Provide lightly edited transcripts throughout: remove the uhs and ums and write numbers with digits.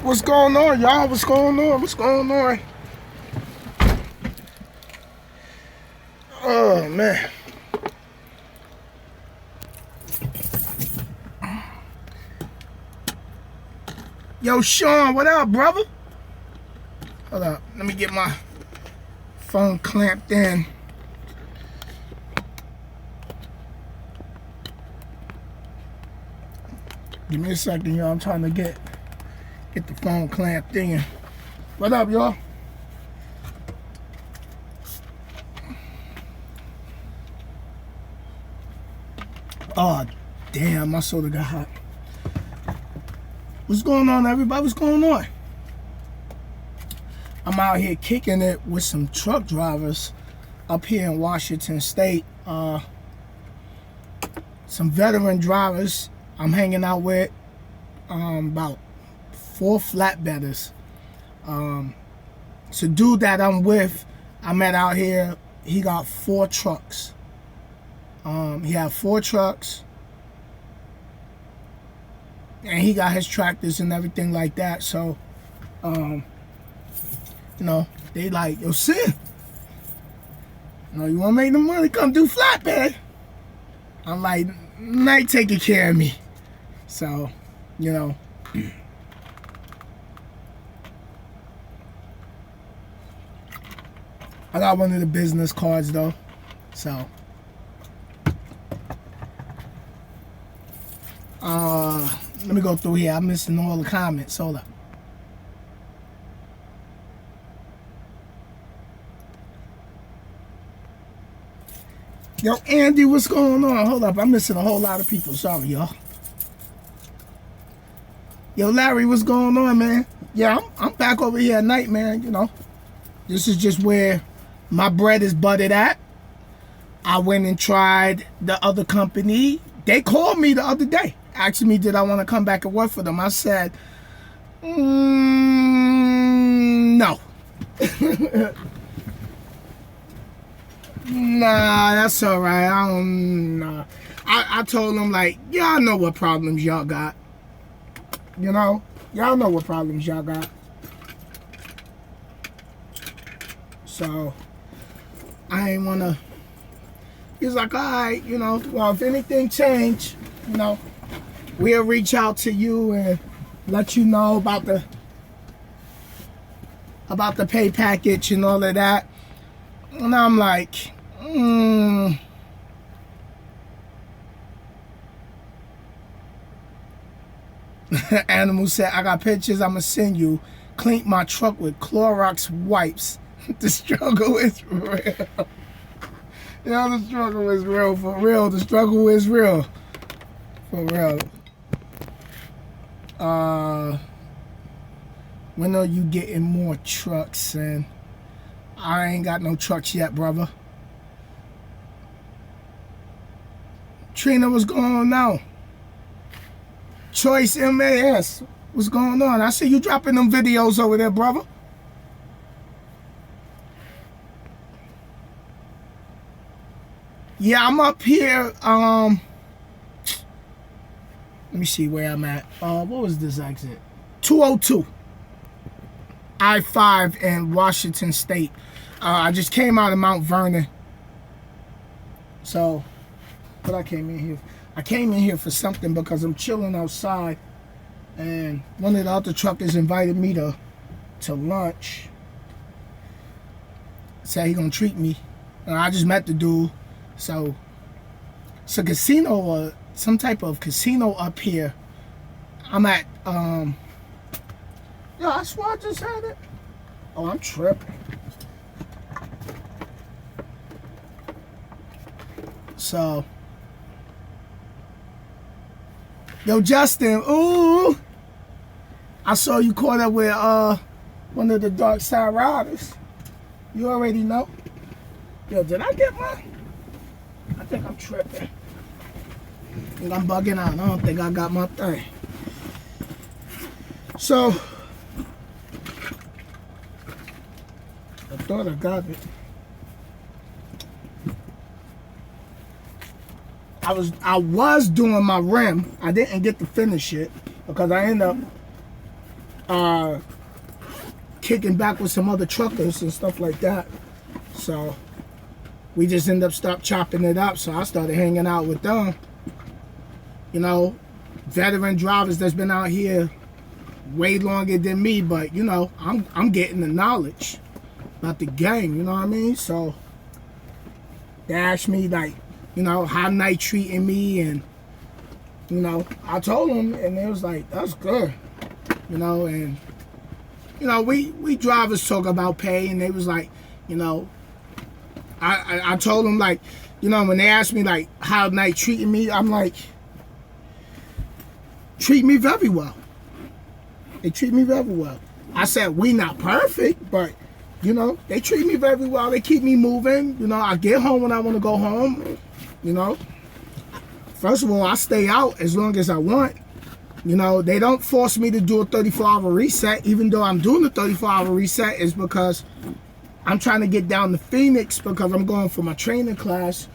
What's going on, y'all? What's going on? What's going on? Oh, man. Yo, Sean, what up, brother? Hold up. Let me get my phone clamped in. Give me a second, y'all. I'm trying to get the phone clamped in. What up, y'all? Oh, damn, my soda got hot. What's going on, everybody? What's going on? I'm out here kicking it with some truck drivers up here in Washington State. Some veteran drivers I'm hanging out with. About 4 flatbedders. So dude that I'm with, I met out here, he got 4 trucks. He had 4 trucks. And he got his tractors and everything like that. So, you know, they like, yo, Sid, you know, you want to make the money, come do flatbed. I'm like, Night taking care of me. So, you know. I got one of the business cards, though. So. Let me go through here. I'm missing all the comments. Hold up. Yo, Andy, what's going on? Hold up. I'm missing a whole lot of people. Sorry, y'all. Yo, Larry, what's going on, man? Yeah, I'm back over here at night, man. You know, this is just where my bread is buttered at. I went and tried the other company. They called me the other day, asking me did I want to come back and work for them. I said, no. Nah, that's all right. I don't know. I told them, like, y'all know what problems y'all got. You know? Y'all know what problems y'all got. So, I ain't want to. He's like, all right, you know, well, if anything change, you know, we'll reach out to you and let you know about the pay package and all of that. And I'm like, Animal said, I got pictures I'm going to send you. Clean my truck with Clorox wipes. The struggle is real. Yeah, the struggle is real. For real. The struggle is real. For real. When are you getting more trucks? And I ain't got no trucks yet, brother. Trina, what's going on now? Choice MAS, what's going on? I see you dropping them videos over there, brother. Yeah, I'm up here. Let me see where I'm at. What was this exit? 202. I-5 in Washington State. I just came out of Mount Vernon. So, but I came in here. I came in here for something because I'm chilling outside. And one of the other truckers invited me to lunch. Said he gonna treat me. And I just met the dude. So, it's a casino or some type of casino up here. I'm at, yeah, I swear I just had it. Oh, I'm tripping. So, yo, Justin, ooh, I saw you caught up with one of the Dark Side Riders. You already know. Yo, did I get mine? I think I'm tripping. I think I'm bugging out. I don't think I got my thing. So, I thought I got it. I was doing my rim. I didn't get to finish it because I ended up kicking back with some other truckers and stuff like that. So we just end up chopping it up. So I started hanging out with them. You know, veteran drivers that's been out here way longer than me, but you know, I'm getting the knowledge about the gang, you know what I mean? So they asked me, like, you know, how Night treating me, and you know, I told them, and they was like, that's good, you know. And you know, we drivers talk about pay, and they was like, you know, I told them, like, you know, when they asked me like how Night treating me, I'm like, treat me very well. They treat me very well. I said, we not perfect, but you know, they treat me very well. They keep me moving. You know, I get home when I want to go home. You know, first of all, I stay out as long as I want. You know, they don't force me to do a 34-hour reset, even though I'm doing the 34-hour reset, is because I'm trying to get down to Phoenix, because I'm going for my training class,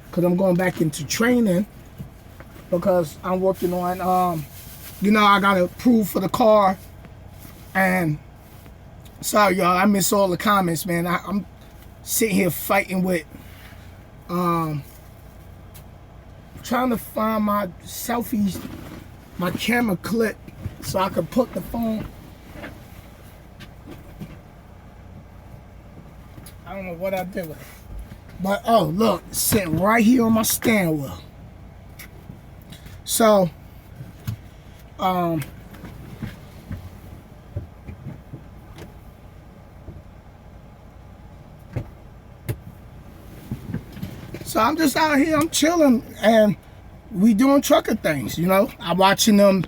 because I'm going back into training, because I'm working on, you know, I got to prove for the car. And sorry, y'all, I miss all the comments, man. I'm sitting here fighting with, trying to find my selfies, my camera clip, so I could put the phone. I don't know what I did with it. But, oh, look, it's sitting right here on my steering wheel. So, so I'm just out here, I'm chilling, and we doing trucker things, you know. I'm watching them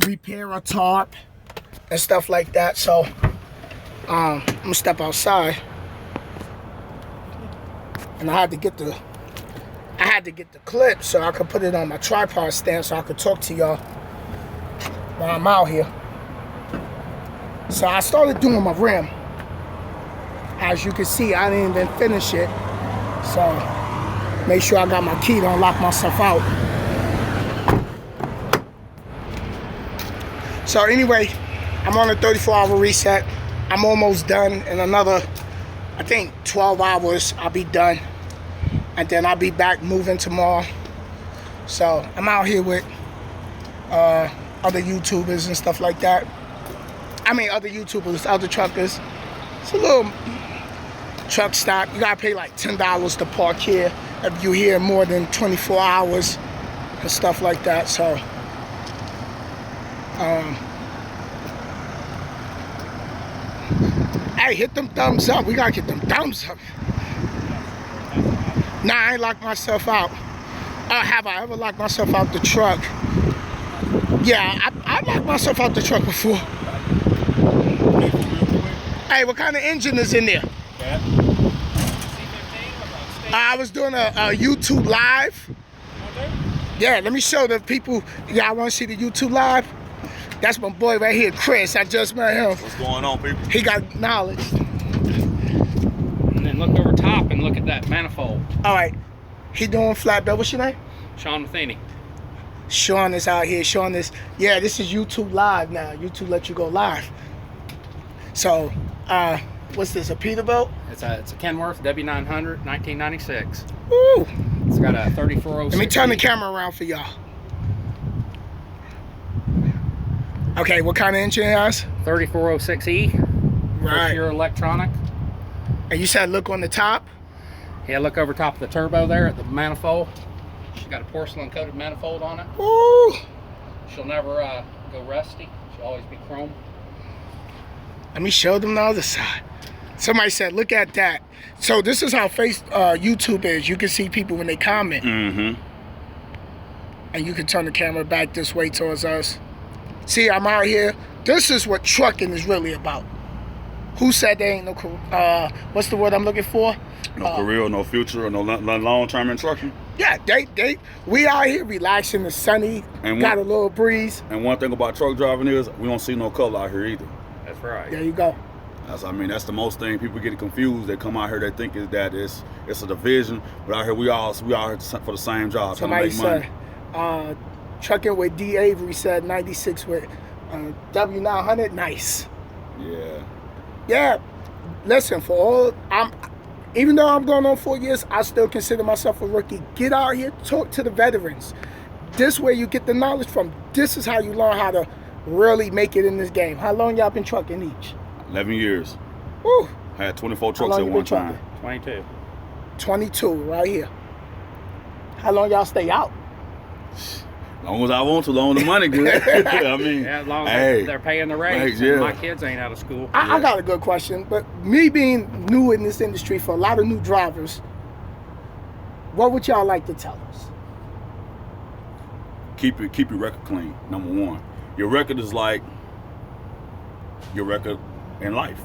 repair a tarp and stuff like that. So, I'm gonna step outside, and I had to get the clip so I could put it on my tripod stand so I could talk to y'all while I'm out here. So I started doing my rim. As you can see, I didn't even finish it. So make sure I got my key to unlock myself out. So anyway, I'm on a 34-hour reset. I'm almost done. In another, I think 12 hours, I'll be done. And then I'll be back moving tomorrow. So I'm out here with other YouTubers and stuff like that. I mean, other YouTubers, other truckers. It's a little truck stop. You gotta pay like $10 to park here if you're here more than 24 hours and stuff like that. So, hey, hit them thumbs up. We gotta get them thumbs up. Nah, I ain't locked myself out. Have I ever locked myself out the truck? Yeah, I locked myself out the truck before. Hey, what kind of engine is in there? I was doing a YouTube live. Yeah, let me show the people. Y'all want to see the YouTube live? That's my boy right here, Chris. I just met him. What's going on, people? He got knowledge. And then look over top and look at that manifold. All right. He doing flatbed. What's your name? Sean Matheny. Sean is out here. Sean is, yeah, this is YouTube live now. YouTube let you go live. So, what's this, a Peterbilt? It's a Kenworth W900, 1996. Woo! It's got a 3406. Let me turn the camera around for y'all. Okay, what kind of engine it has? 3406E. Right. Pure electronic. And you said look on the top? Yeah, look over top of the turbo there at the manifold. She's got a porcelain coated manifold on it. Woo! She'll never go rusty. She'll always be chrome. Let me show them the other side. Somebody said, look at that. So this is how YouTube is. You can see people when they comment. Mm-hmm. And you can turn the camera back this way towards us. See, I'm out here. This is what trucking is really about. Who said there ain't no, what's the word I'm looking for? No career, no future, or no long-term in trucking. Yeah, we out here relaxing, the sunny, And got a little breeze. And one thing about truck driving is we don't see no color out here either. That's right. There you go. That's the most thing. People get confused. They come out here, they think it's a division, but out here we all here for the same job. Somebody trying to make said, trucking with D. Avery said 96 with W900, nice. Yeah. Yeah, listen, even though I'm going on 4 years, I still consider myself a rookie. Get out here, talk to the veterans. This way you get the knowledge from. This is how you learn how to really make it in this game. How long y'all been trucking each? 11 years. Woo. I had 24 How trucks long at you one been time. trucking? 22. 22, right here. How long y'all stay out? Long as I want to, long as the money good. I mean, Yeah, as long as hey, they're paying the rates. yeah. And my kids ain't out of school. I got a good question, but me being new in this industry for a lot of new drivers, what would y'all like to tell us? keep your record clean. Number one, your record is like your record in life.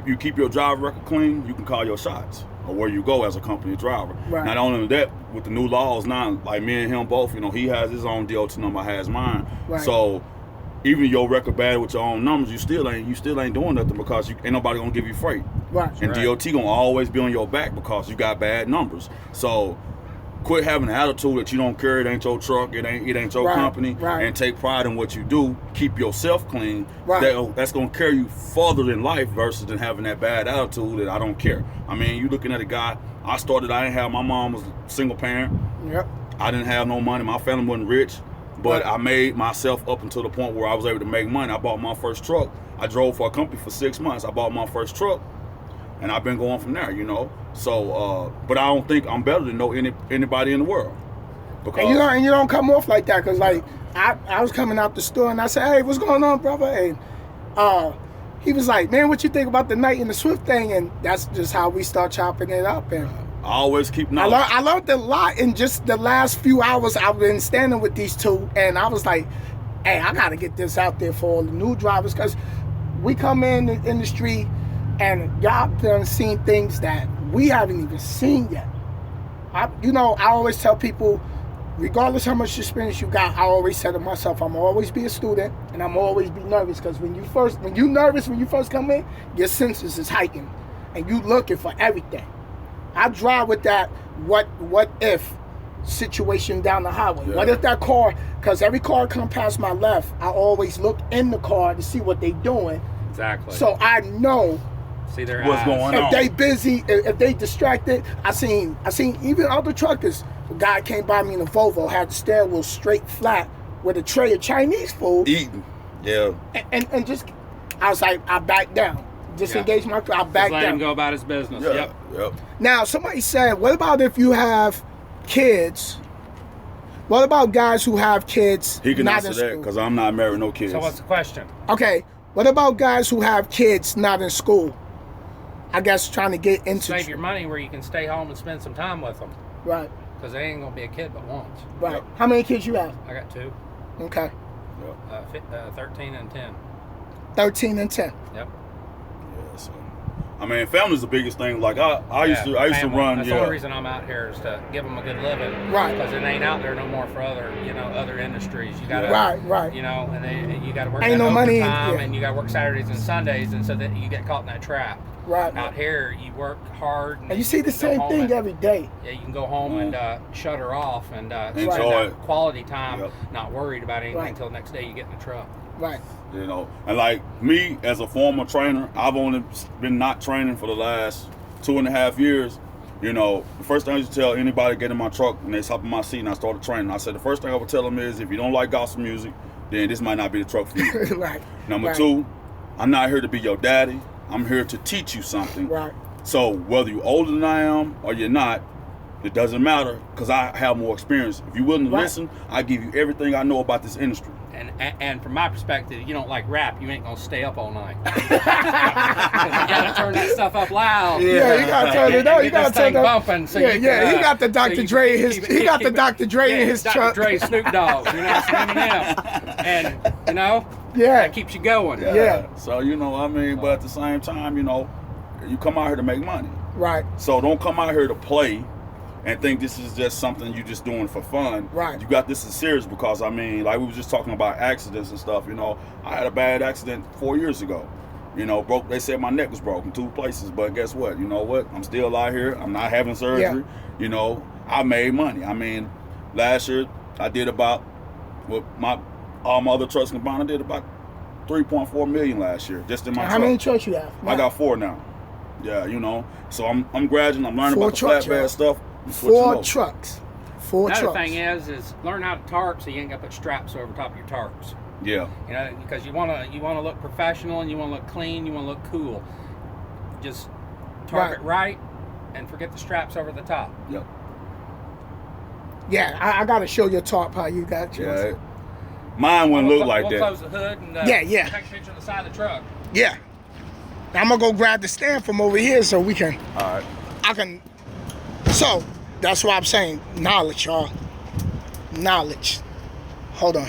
You keep your driver record clean, you can call your shots or where you go as a company driver. Right. Not only that, with the new laws now, like me and him both, he has his own DOT number, I has mine. Right. So even your record bad with your own numbers, you still ain't doing nothing because ain't nobody gonna give you freight. Right. And Right. DOT gonna always be on your back because you got bad numbers. So quit having an attitude that you don't care, it ain't your truck, it ain't your Right, company, right. and take pride in what you do. Keep yourself clean. Right. That's gonna carry you further in life versus than having that bad attitude that I don't care. I mean, you looking at a guy. I didn't have, my mom was a single parent. Yep. I didn't have no money. My family wasn't rich, but Right. I made myself up until the point where I was able to make money. I bought my first truck. I drove for a company for 6 months. I bought my first truck, and I've been going from there. So, but I don't think I'm better than anybody in the world. Because And you don't come off like that, because like I was coming out the store and I said, "Hey, what's going on, brother?" And he was like, "Man, what you think about the Knight and the Swift thing?" And that's just how we start chopping it up. And I always keep knowledge. I learned a lot in just the last few hours I've been standing with these two, and I was like, "Hey, I gotta get this out there for all the new drivers, because we come in the industry and y'all done seen things that we haven't even seen yet." I always tell people, regardless how much experience you got, I always say to myself, I'm always be a student and I'm always be nervous, because when you first come in, your senses is heightened and you looking for everything. I drive with that what if situation down the highway. Yeah. What if that car, because every car come past my left, I always look in the car to see what they doing, Exactly. so I know see their What's eyes. going on? if they busy, if they distracted. I seen even other truckers. A guy came by me in a Volvo, had the steering wheel straight flat with a tray of Chinese food, Eating. Yeah. and just, I was like, I backed down, disengaged my car, I Just backed let him down. go about his business. Yeah. Yep. Yep. Now somebody said, what about if you have kids? What about guys who have kids He can not answer in that school? because I'm not married, no kids. So what's the question? Okay, what about guys who have kids not in school? I guess trying to get into Save your money where you can stay home and spend some time with them, right. because they ain't gonna be a kid but once. Right. Yep. How many kids you have? I got two, Okay. 13 and 10. 13 and 10. Yep. Yeah, so I mean, family's the biggest thing. Like I used to family. run. That's yeah. the only reason I'm out here is to give them a good living. Right. Because it ain't out there no more for other industries. You gotta, Right. and you gotta work Ain't that no money in- overtime, yeah. and you gotta work Saturdays and Sundays, and so that you get caught in that trap. Right. Out here, you work hard, And you see the can go same home thing and- every day. Yeah, you can go home and shut her off and spend Enjoy that it. quality time, Yep. not worried about anything Right. until the next day you get in the truck. Right. And like me as a former trainer, I've only been not training for the last 2.5 years. The first thing I used to tell anybody get in my truck and they hop in my seat and I started training, I said the first thing I would tell them is, if you don't like gospel music, then this might not be the truck for you. Right. Number Right. 2, I'm not here to be your daddy. I'm here to teach you something. Right. So whether you're older than I am or you're not, it doesn't matter because I have more experience. If you're willing to Right. listen, I give you everything I know about this industry. And from my perspective, you don't like rap, you ain't gonna stay up all night. 'Cause you gotta turn that stuff up loud. Yeah, you gotta turn it up. You gotta turn it it bumping. So Yeah, you yeah, can, he got the Dr. so you Dre in can his- keep he got the keep Dr. Dre in his Dr. truck. Dre, Snoop Dogg, some Eminem, and Yeah. that keeps you going. Yeah. So but at the same time, you come out here to make money. Right. So don't come out here to play and think this is just something you just doing for fun. Right. You got this is serious because like we were just talking about accidents and stuff. I had a bad accident 4 years ago. Broke. They said my neck was broken 2 places, but guess what? You know what? I'm still out here. I'm not having surgery. I made money. Last year I did about with my All my other trucks combined, I did about 3.4 million last year just in my How truck. many trucks you have? I got 4 now. Yeah, you know. So I'm graduating. I'm learning 4 about the trucks, flatbed y'all. stuff. I'm switching 4 over. trucks. 4 Another trucks. thing is learn how to tarp so you ain't got to put straps over top of your tarps. Yeah. You know, because you wanna look professional and you wanna look clean, you wanna look cool. Just tarp it right and forget the straps over the top. Yep. Yeah, I got to show your tarp how you got yours. Yeah. Mine wouldn't look like we'll that. close the hood and Yeah. take a picture of the side of the truck. Yeah. I'm gonna go grab the stand from over here so we can. All right. I can. So that's why I'm saying knowledge, y'all. Knowledge. Hold on.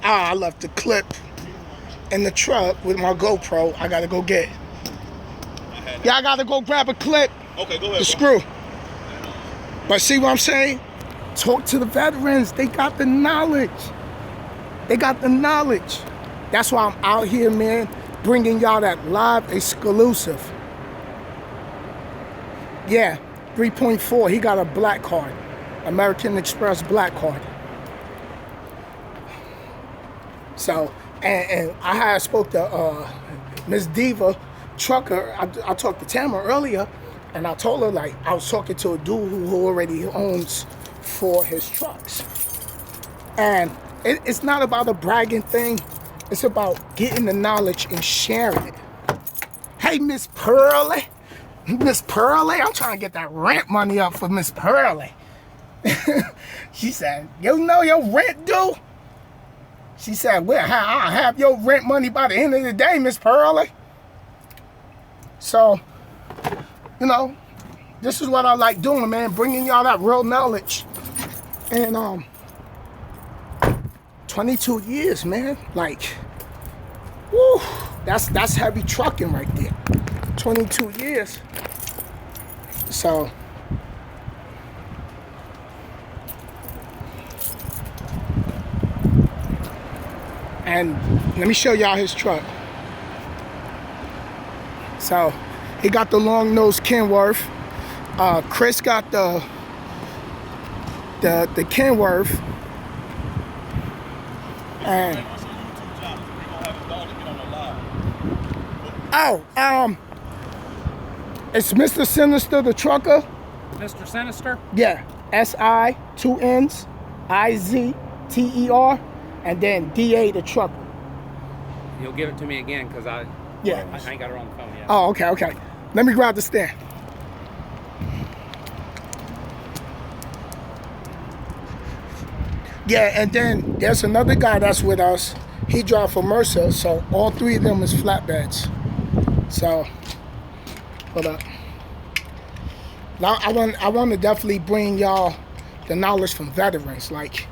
I left the clip in the truck with my GoPro. I gotta go get it. Yeah, I gotta go grab a clip, Okay, go ahead. the screw. But see what I'm saying? Talk to the veterans. They got the knowledge. They got the knowledge. That's why I'm out here, man, bringing y'all that live exclusive. Yeah, 3.4. He got a black card. American Express black card. So, and I had spoke to Miss Diva Trucker. I talked to Tamara earlier, and I told her, like, I was talking to a dude who already owns 4 his trucks. And it's not about a bragging thing. It's about getting the knowledge and sharing it. Hey, Miss Pearly. Miss Pearly, I'm trying to get that rent money up for Miss Pearly. She said, you know your rent due? She said, well, I'll have your rent money by the end of the day, Miss Pearly. So, you know, this is what I like doing, man, bringing y'all that real knowledge. And 22 years, man, like, woo, that's heavy trucking right there. 22 years. So, and let me show y'all his truck. So, he got the long nose Kenworth. Chris got the Kenworth. And it's Mr. Sinister the trucker. Mr. Sinister? Yeah, S-I, 2 N's, I-Z-T-E-R, and then D-A the trucker. You'll give it to me again because I ain't got her on the phone yet. Oh, okay. Let me grab the stand. Yeah, and then there's another guy that's with us. He drives for Mercer, so all 3 of them is flatbeds. So, hold up. Now I want to definitely bring y'all the knowledge from veterans. Like,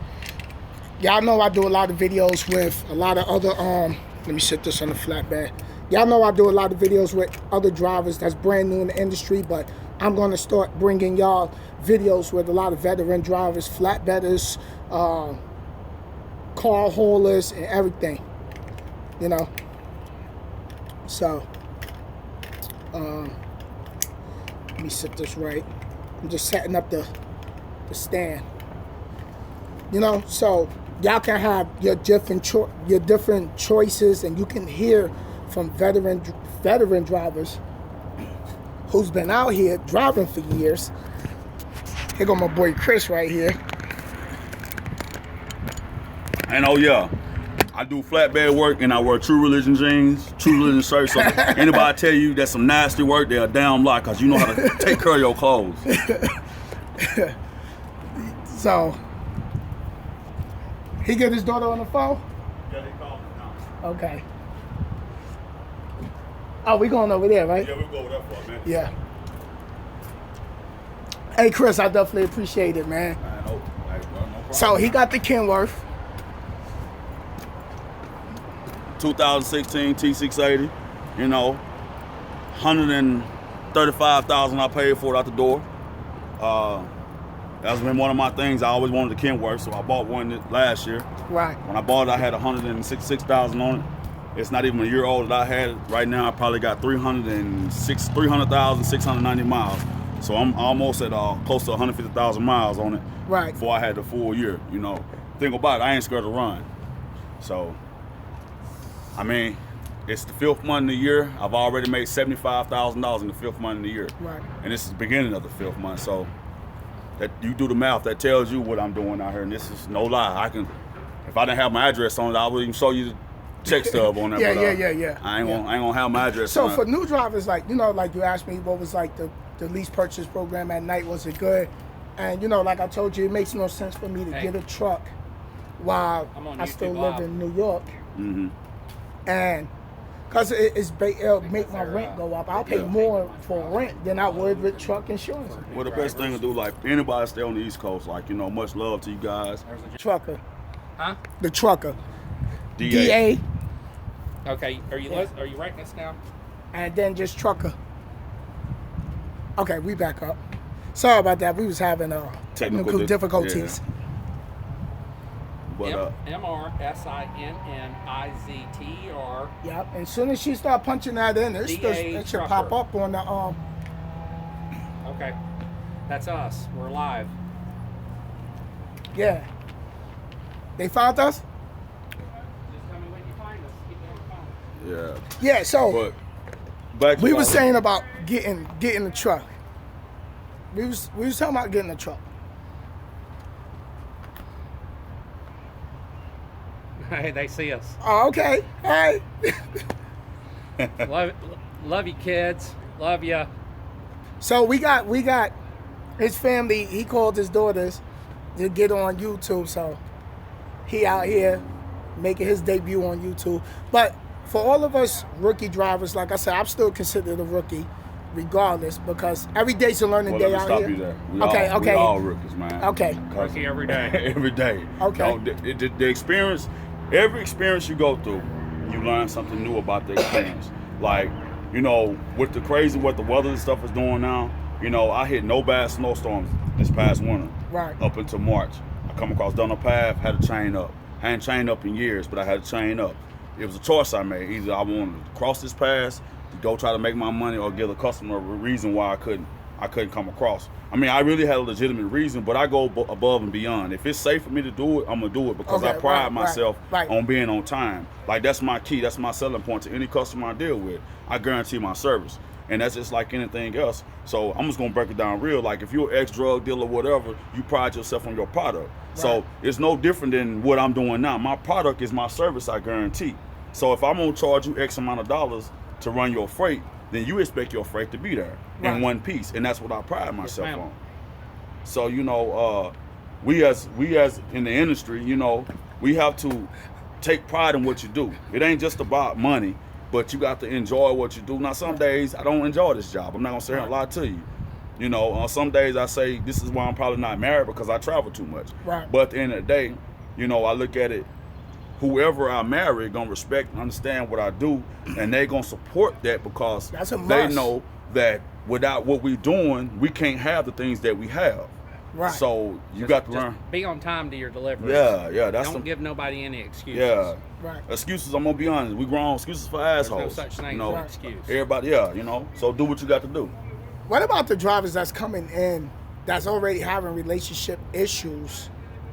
y'all know I do a lot of videos with a lot of other let me sit this on the flatbed. Y'all know I do a lot of videos with other drivers that's brand new in the industry, but I'm going to start bringing y'all videos with a lot of veteran drivers, flatbedders, car haulers, and everything, you know. So, let me set this right. I'm just setting up the stand, you know. So y'all can have your different choices, and you can hear from veteran drivers who's been out here driving for years. Here go my boy Chris right here. And oh yeah, I do flatbed work and I wear True Religion jeans, True Religion shirts. So anybody tell you that's some nasty work, they're a damn lie, because you know how to take care of your clothes. So, he get his daughter on the phone? Yeah, they call me now. Okay. Oh, we going over there, right? Yeah, we'll go over there for a minute. Yeah. Hey, Chris, I definitely appreciate it, man. No problem. So, he got the Kenworth. 2016 T680, you know, 135,000 I paid for it out the door. That's been one of my things. I always wanted a Kenworth, so I bought one last year. Right. When I bought it, I had 166,000 on it. It's not even a year old that I had it. Right now, I probably got 300,690 miles. So I'm almost at close to 150,000 miles on it. Right. Before I had the full year, you know. Think about it, I ain't scared to run. So, I mean, it's the 5th month of the year. I've already made $75,000 in the 5th month of the year. Right. And this is the beginning of the 5th month. So, that you do the math, that tells you what I'm doing out here. And this is no lie. If I didn't have my address on it, I would even show you the check stub on there. Yeah, but, yeah. I ain't gonna have my address So on for it. new drivers, like, you know, like you asked me what was like the lease purchase program at night, was it good? And, you know, like I told you, it makes no sense for me to get a truck while I'm on I YouTube still Live. live in New York. Mm-hmm. And because it'll make my rent go up. I'll pay more for rent than I would with truck insurance. Well, the best thing to do, like anybody stay on the East Coast, like, you know, much love to you guys. Trucker. Huh? The trucker. DA. DA. Okay, are you writing this down? And then just trucker. Okay, we back up. Sorry about that. We was having technical difficulties. Yeah. But MRSINNIZTR. Yep. And as soon as she start punching that in, it should pop up on the Okay, that's us. We're live. Yeah. They found us? Just tell me when you find us. Keep me on the phone. yeah. Yeah, so But back to we what were I saying about getting the truck. We was talking about getting the truck. Hey, they see us. Oh, okay. Hey. Love you, kids. Love you. So we got his family. He called his daughters to get on YouTube. So he out here making his debut on YouTube. But for all of us rookie drivers, like I said, I'm still considered a rookie, regardless, because every day's a learning Well, day let me out stop here. you there. We Okay. all rookies, man. Okay. Rookie every day. Every day. Okay. You know, the experience, every experience you go through, you learn something new about the experience. Like, you know, with the crazy what the weather and stuff is doing now, you know, I hit no bad snowstorms this past winter. Right. Up until March. I come across Donner Path, had to chain up. I hadn't chained up in years, but I had to chain up. It was a choice I made. Either I wanted to cross this pass, to go try to make my money, or give the customer a reason why I couldn't come across. I mean, I really had a legitimate reason, but I go above and beyond. If it's safe for me to do it, I'm gonna do it because I pride myself on being on time. Like, that's my key. That's my selling point to any customer I deal with. I guarantee my service. And that's just like anything else. So I'm just gonna break it down real. Like, if you're an ex-drug dealer or whatever, you pride yourself on your product. Right. So it's no different than what I'm doing now. My product is my service, I guarantee. So if I'm gonna charge you X amount of dollars to run your freight, then you expect your freight to be there in one piece. And that's what I pride myself on. So, you know, we as in the industry, you know, we have to take pride in what you do. It ain't just about money, but you got to enjoy what you do. Now, some days I don't enjoy this job. I'm not gonna sit here and lie to you. You know, on some days I say this is why I'm probably not married, because I travel too much. Right. But at the end of the day, you know, I look at it, whoever I marry gonna respect and understand what I do, and they gonna support that, because they know that without what we're doing, we can't have the things that we have. Right. So you got to learn. Be on time to your delivery. Yeah. Don't give nobody any excuses. Yeah. Right. Excuses, I'm gonna be honest. We grown excuses for assholes. There's no such thing as an excuse. Everybody, yeah, you know. So do what you got to do. What about the drivers that's coming in that's already having relationship issues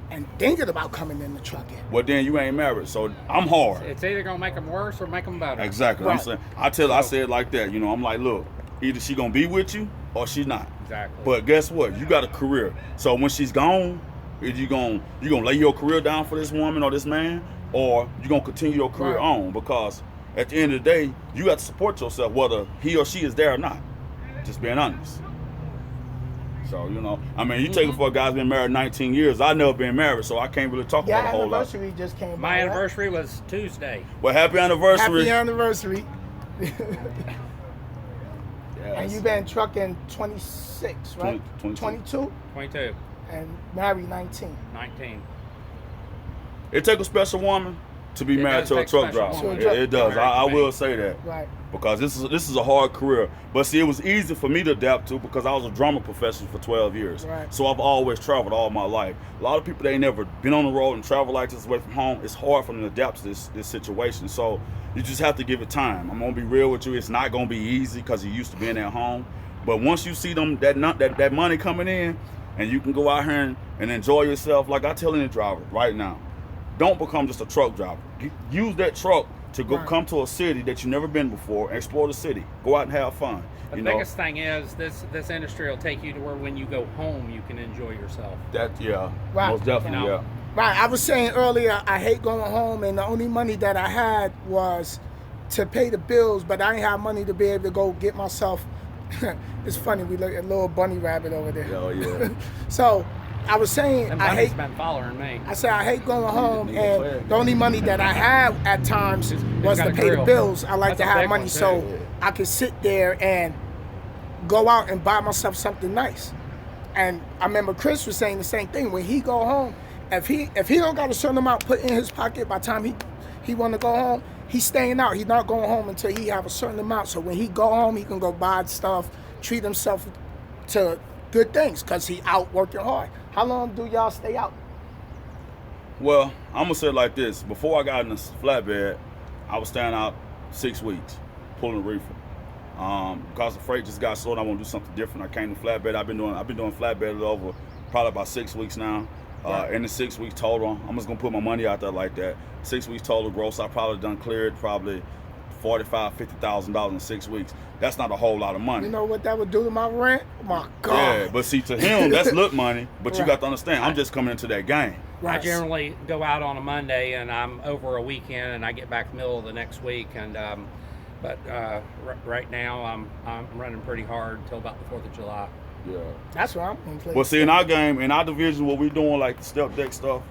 and thinking about coming in the trucking? Well, then you ain't married, so I'm hard. It's either gonna make them worse or make them better. Exactly. Right. I'm saying. I say it like that. You know, I'm like, look, either she gonna be with you or she's not. Exactly. But guess what? You got a career. So when she's gone, is you gonna lay your career down for this woman or this man, or you gonna continue your career on? Because at the end of the day, you got to support yourself, whether he or she is there or not. Just being honest. So, you know, I mean, you take it for a guy who's been married 19 years. I've never been married, so I can't really talk about a whole lot. Your anniversary just came My anniversary was Tuesday. Well, happy anniversary. Happy anniversary. Yes. And you've been trucking 26, right? 22? 22. And married 19. 19. It take a special woman to be It married does to a take truck special driver. moment. It does. I Married to will me. say that. Right. Because this is a hard career. But see, it was easy for me to adapt to because I was a drama professional for 12 years. Right. So I've always traveled all my life. A lot of people, they ain't never been on the road and travel like this away from home. It's hard for them to adapt to this situation. So you just have to give it time. I'm gonna be real with you. It's not gonna be easy because you're used to being at home. But once you see them that money coming in, and you can go out here and enjoy yourself, like I tell any driver right now, don't become just a truck driver. Use that truck to go Right. come to a city that you've never been before, explore the city, go out and have fun. The You know biggest thing is this industry will take you to where when you go home you can enjoy yourself. that, yeah, Right. most definitely, You know. yeah. Right. I was saying earlier, I hate going home, and the only money that I had was to pay the bills, but I ain't have money to be able to go get myself. It's funny, we look at a little bunny rabbit over there. Oh yeah. So I was saying, And I Bunny's hate. been following me. I said I hate going home, need a and flag. the only money that I had at times was got to a pay the grill. bills. I like That's to a have big money one, so too. I could sit there and go out and buy myself something nice. And I remember Chris was saying the same thing. When he go home, if he don't got a certain amount put in his pocket by the time he want to go home, he's staying out. He's not going home until he have a certain amount. So when he go home, he can go buy stuff, treat himself to good things because he out working hard. How long do y'all stay out? Well, I'm gonna say it like this. Before I got in this flatbed, I was staying out 6 weeks, pulling a reefer. Because the freight just got slow, I want to do something different. I came to flatbed. I've been doing flatbed over probably about 6 weeks now. In the 6 weeks total, I'm just gonna put my money out there like that. 6 weeks total gross, I probably done cleared probably $45,000-$50,000 in 6 weeks. That's not a whole lot of money. You know what that would do to my rent? Oh my God. Yeah, but see, to him, that's look money. But you Right. got to understand, I'm just coming into that game. I generally go out on a Monday and I'm over a weekend and I get back middle of the next week and right now I'm running pretty hard until about the 4th of July. Yeah. That's what I'm gonna play. Well, see, in our game, in our division, what we're doing, like the step deck stuff,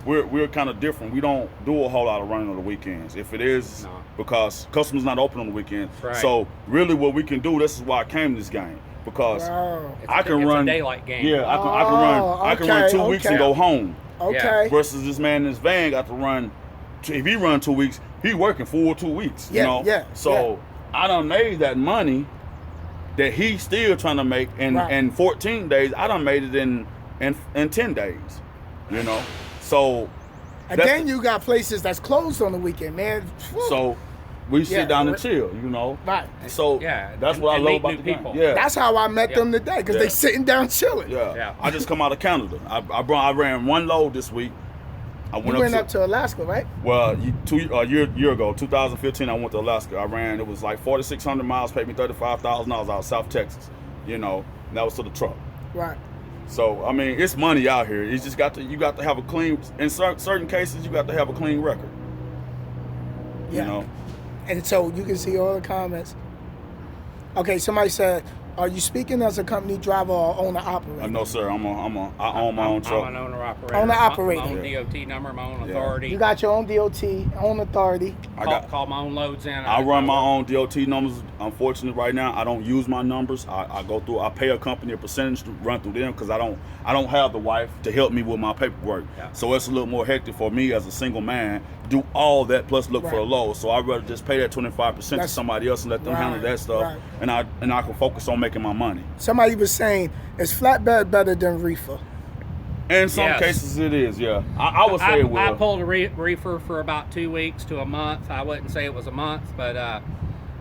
we're kind of different. We don't do a whole lot of running on the weekends. If it is, No. because customers not open on the weekends. Right. So really, what we can do, this is why I came to this game, because Wow. I can it's run a daylight game. Yeah, I can run okay, 2 weeks and okay. go home. Okay. Versus this man in this van got to run. If he run 2 weeks, he working full 2 weeks. Yeah, you know. yeah, So I done made that money that he's still trying to make in Right. 14 days. I done made it in 10 days. You know. So. And that's- then you got places that's closed on the weekend, man. Whew. So we sit Yeah, down and right. chill. You know. Right. So Yeah, that's and- what I and love meet about new the game. people. Yeah. That's how I met Yeah. them today, because Yeah. they sitting down chilling. Yeah. Yeah. I just come out of Canada. I ran one load this week. I You went up to Alaska, right? Well, a year ago, 2015, I went to Alaska. I ran. It was like 4,600 miles. Paid me $35,000 out of South Texas. You know, and that was to the truck. Right. So I mean, it's money out here. It's just you got to have a clean. In certain cases, you got to have a clean record. Yeah. You know. And so you can see all the comments. Okay, somebody said, "Are you speaking as a company driver or owner operator?" No, sir. I own my own truck. I'm an owner operator. Owner operator. My own DOT number, my own authority. You got your own DOT, own authority. Call my own loads in. I run my own DOT numbers. Unfortunately, right now, I don't use my numbers. I go through. I pay a company a percentage to run through them because I don't have the wife to help me with my paperwork. Yeah. So it's a little more hectic for me as a single man. Do all that plus look for a Right. load. So I'd rather just pay that 25% to That's- somebody else and let them handle Right, that stuff, right. and I can focus on making my money. Somebody was saying, "Is flatbed better than reefer?" In some Yes. cases, it is. Yeah, I would say it will. I pulled a reefer for about 2 weeks to a month. I wouldn't say it was a month, but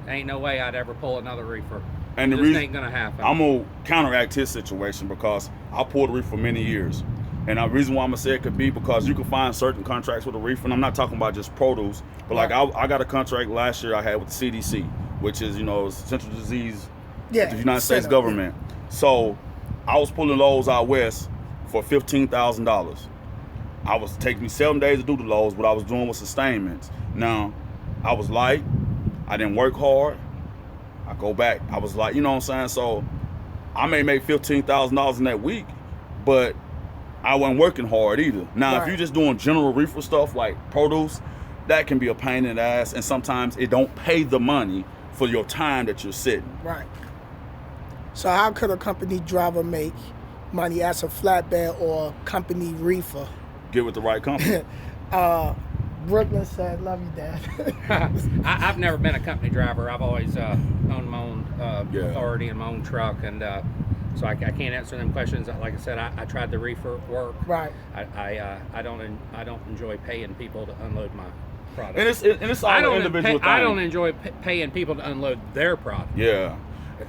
ain't no way I'd ever pull another reefer. And the This reason ain't gonna happen. I'm gonna counteract his situation because I pulled a reefer for many years, and the reason why I'm gonna say it could be because you can find certain contracts with a reefer, and I'm not talking about just produce, but like I got a contract last year I had with the CDC, which is Central Disease, Yeah. the United States Center. government. So I was pulling loads out west for $15,000. I was taking me 7 days to do the loads. What I was doing was sustainments. Now I was light. I didn't work hard. I go back. I was like, you know what I'm saying? So I may make $15,000 in that week, but I wasn't working hard either. Now, if Right. you're just doing general reefer stuff like produce, that can be a pain in the ass, and sometimes it don't pay the money for your time that you're sitting. Right. So how could a company driver make money as a flatbed or company reefer? Get with the right company. Brooklyn said, "Love you, Dad." I've never been a company driver. I've always owned my own Yeah. authority and my own truck, and so I can't answer them questions. Like I said, I tried the reefer work. Right. I don't enjoy paying people to unload my product. And it's all an individual thing. I don't enjoy paying people to unload their product. Yeah.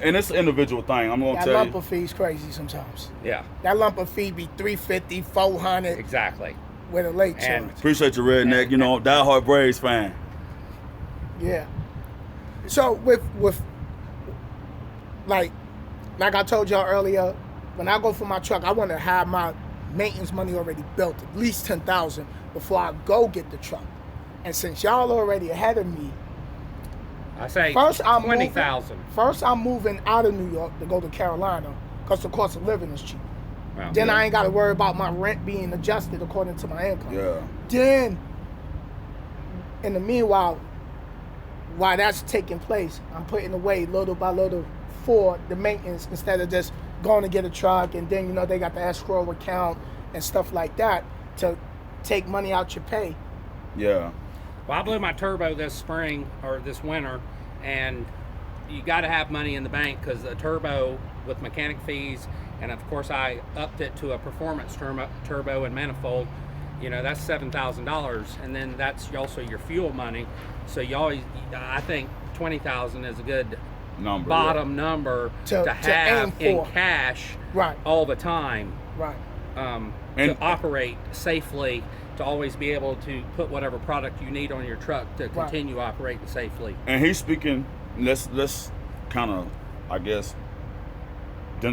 And it's an individual thing. I'm going to That tell lump you. of fee's crazy sometimes. Yeah, That lump of fee be $350, $400 exactly. with a late And- charge. Appreciate your redneck, you know, diehard Braves fan. Yeah. So with like I told y'all earlier, when I go for my truck, I want to have my maintenance money already built, at least $10,000 before I go get the truck. And since y'all already ahead of me, I say first I'm 20,000. First I'm moving out of New York to go to Carolina because the cost of living is cheap. Well, Then I ain't got to worry about my rent being adjusted according to my income. Yeah. Then, in the meanwhile, while that's taking place, I'm putting away little by little for the maintenance instead of just going to get a truck and then, they got the escrow account and stuff like that to take money out your pay. Yeah. Well, I blew my turbo this spring or this winter, and you got to have money in the bank because the turbo with mechanic fees, and of course I upped it to a performance turbo and manifold. That's $7,000, and then that's also your fuel money. So I think 20,000 is a good Number. bottom number To to aim have in for. cash Right, all the time. right. And- To operate safely, to always be able to put whatever product you need on your truck to continue operating safely. And he's speaking, let's kind of, I guess,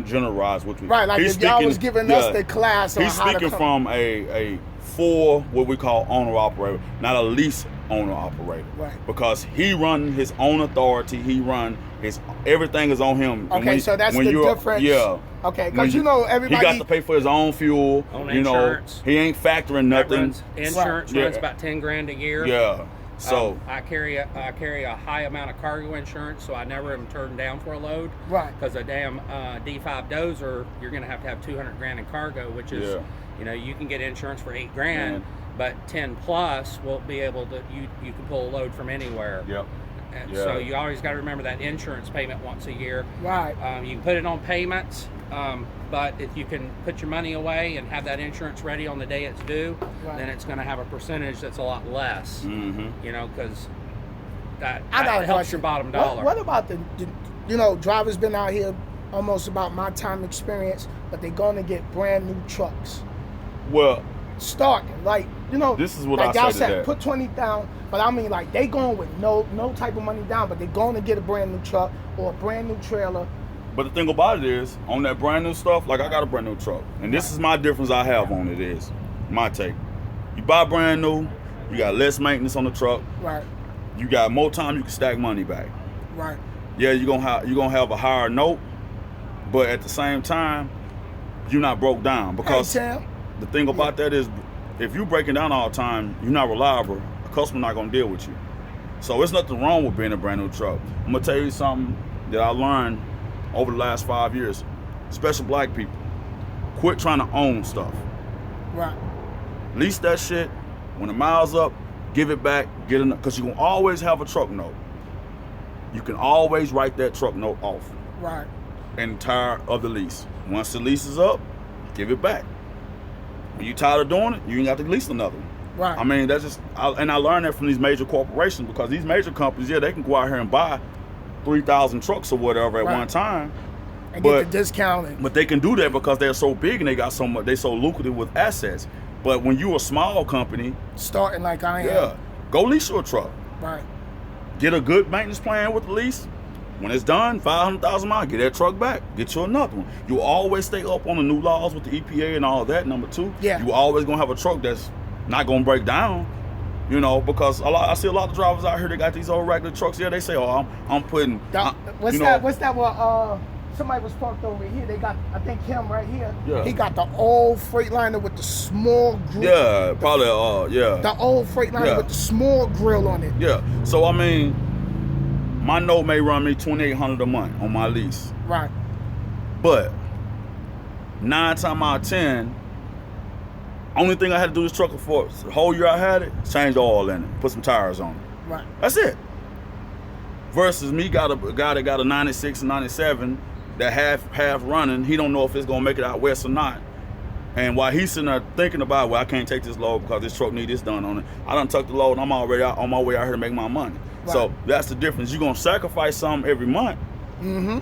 generalize what we. Right, like he's if y'all speaking- was giving us the class on He's how to speaking come. from a full, what we call owner-operator, not a lease owner-operator. Right. Because he run his own authority, he run his, everything is on him. And Okay, so that's the difference. Yeah. Okay, When because you- everybody. He got to pay for his own fuel. Own you insurance. know, he ain't factoring That nothing. insurance Right. runs Yeah. about $10,000 a year. Yeah. So I carry a high amount of cargo insurance, so I never am turned down for a load. Right. Because a damn D5 dozer, you're going to have $200,000 in cargo, which is, you can get insurance for $8,000, Man. but 10 plus will be able to. You can pull a load from anywhere. Yep. And Yeah. so you always got to remember that insurance payment once a year. Right. You can put it on payments, but if you can put your money away and have that insurance ready on the day it's due, Right. then it's going to have a percentage that's a lot less. Mm-hmm. Because that I got a helps question. your bottom dollar. What about the drivers been out here almost about my time experience, but they're going to get brand new trucks. Well, Starting, This is what like I y'all said to that. put 20 down, but I mean, like, they going with no type of money down, but they're going to get a brand new truck or a brand new trailer. but the thing about it is, on that brand new stuff, like I got a brand new truck. And this is my difference I have on it is, my take. You buy brand new, you got less maintenance on the truck, Right, you got more time you can stack money back. right, Yeah, you're gonna have a higher note, but at the same time, you're not broke down. Because Hey, Tim. the thing about that is, if you breaking down all the time, you're not reliable, a customer not gonna deal with you. So it's nothing wrong with being a brand new truck. I'm gonna tell you something that I learned over the last 5 years, especially black people. Quit trying to own stuff. Right, Lease that shit. When the mile's up, give it back, get enough, because you're gonna always have a truck note. You can always write that truck note off right. and tired of the lease. Once the lease is up, give it back. When you tired of doing it, you ain't got to lease another one. Right. I mean, that's just, and I learned that from these major corporations, because these major companies, yeah, they can go out here and buy 3,000 trucks or whatever at Right. one time, And but- get the discount. And, but they can do that because they're so big and they got so much, they so lucrative with assets. But when you're a small company, starting like I am. yeah, go lease your truck. Right, Get a good maintenance plan with the lease. When it's done, 500,000 miles, get that truck back. Get you another one. You always stay up on the new laws with the EPA and all that. Number two, Yeah. you always gonna have a truck that's not gonna break down. Because I see a lot of drivers out here that got these old regular trucks. Yeah, they say, "Oh, I'm putting." What's that? What? Somebody was parked over here. They got, I think, him right here. Yeah. He got the old Freightliner with the small grill. Yeah, probably. Yeah. The old Freightliner Yeah. with the small grill on it. Yeah. So I mean, my note may run me $2,800 a month on my lease, Right, but 9 times out of 10, Only thing I had to do this truck for the whole year I had it, change the oil in it, put some tires on it. Right. That's it. Versus me got a guy that got a 96 and 97 that half running. He don't know if it's gonna make it out west or not. And while he's sitting there thinking about, well, I can't take this load because this truck need this done on it. I done took the load and I'm already out, on my way out here to make my money. Right. So that's the difference. You're gonna sacrifice something every month. Mm-hmm.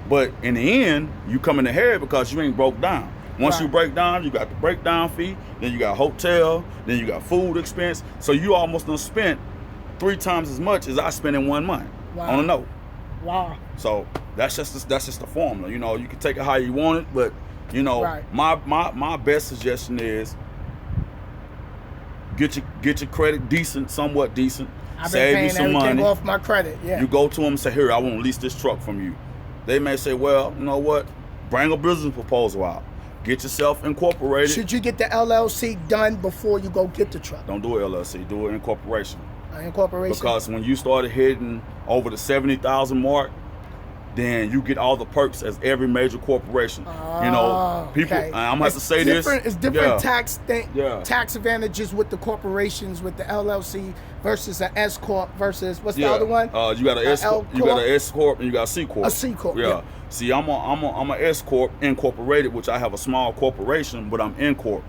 But in the end, you come in the head because you ain't broke down. Once Right. you break down, you got the breakdown fee, then you got hotel, then you got food expense. So you almost done spent 3 times as much as I spent in 1 month on a note. Wow. So that's just the formula. You know, you can take it how you want it, but you know, Right. my best suggestion is get your credit decent, somewhat decent. I've been Save paying you some everything money. off my credit. Yeah. You go to them and say, here, I want to lease this truck from you. They may say, well, you know what? Bring a business proposal out. Get yourself incorporated. Should you get the LLC done before you go get the truck? Don't do it LLC. Do it incorporation. Incorporation. Because when you started hitting over the 70,000 mark, then you get all the perks as every major corporation. You know, people. Okay. I'm gonna have to say this. It's different Yeah. tax advantages with the corporations, with the LLC versus an S corp versus what's the Yeah. other one? You got an S L corp, you got an S corp, and you got a C corp. A C corp, Yeah. yeah. See, I'm a S corp incorporated, which I have a small corporation, but I'm in corp.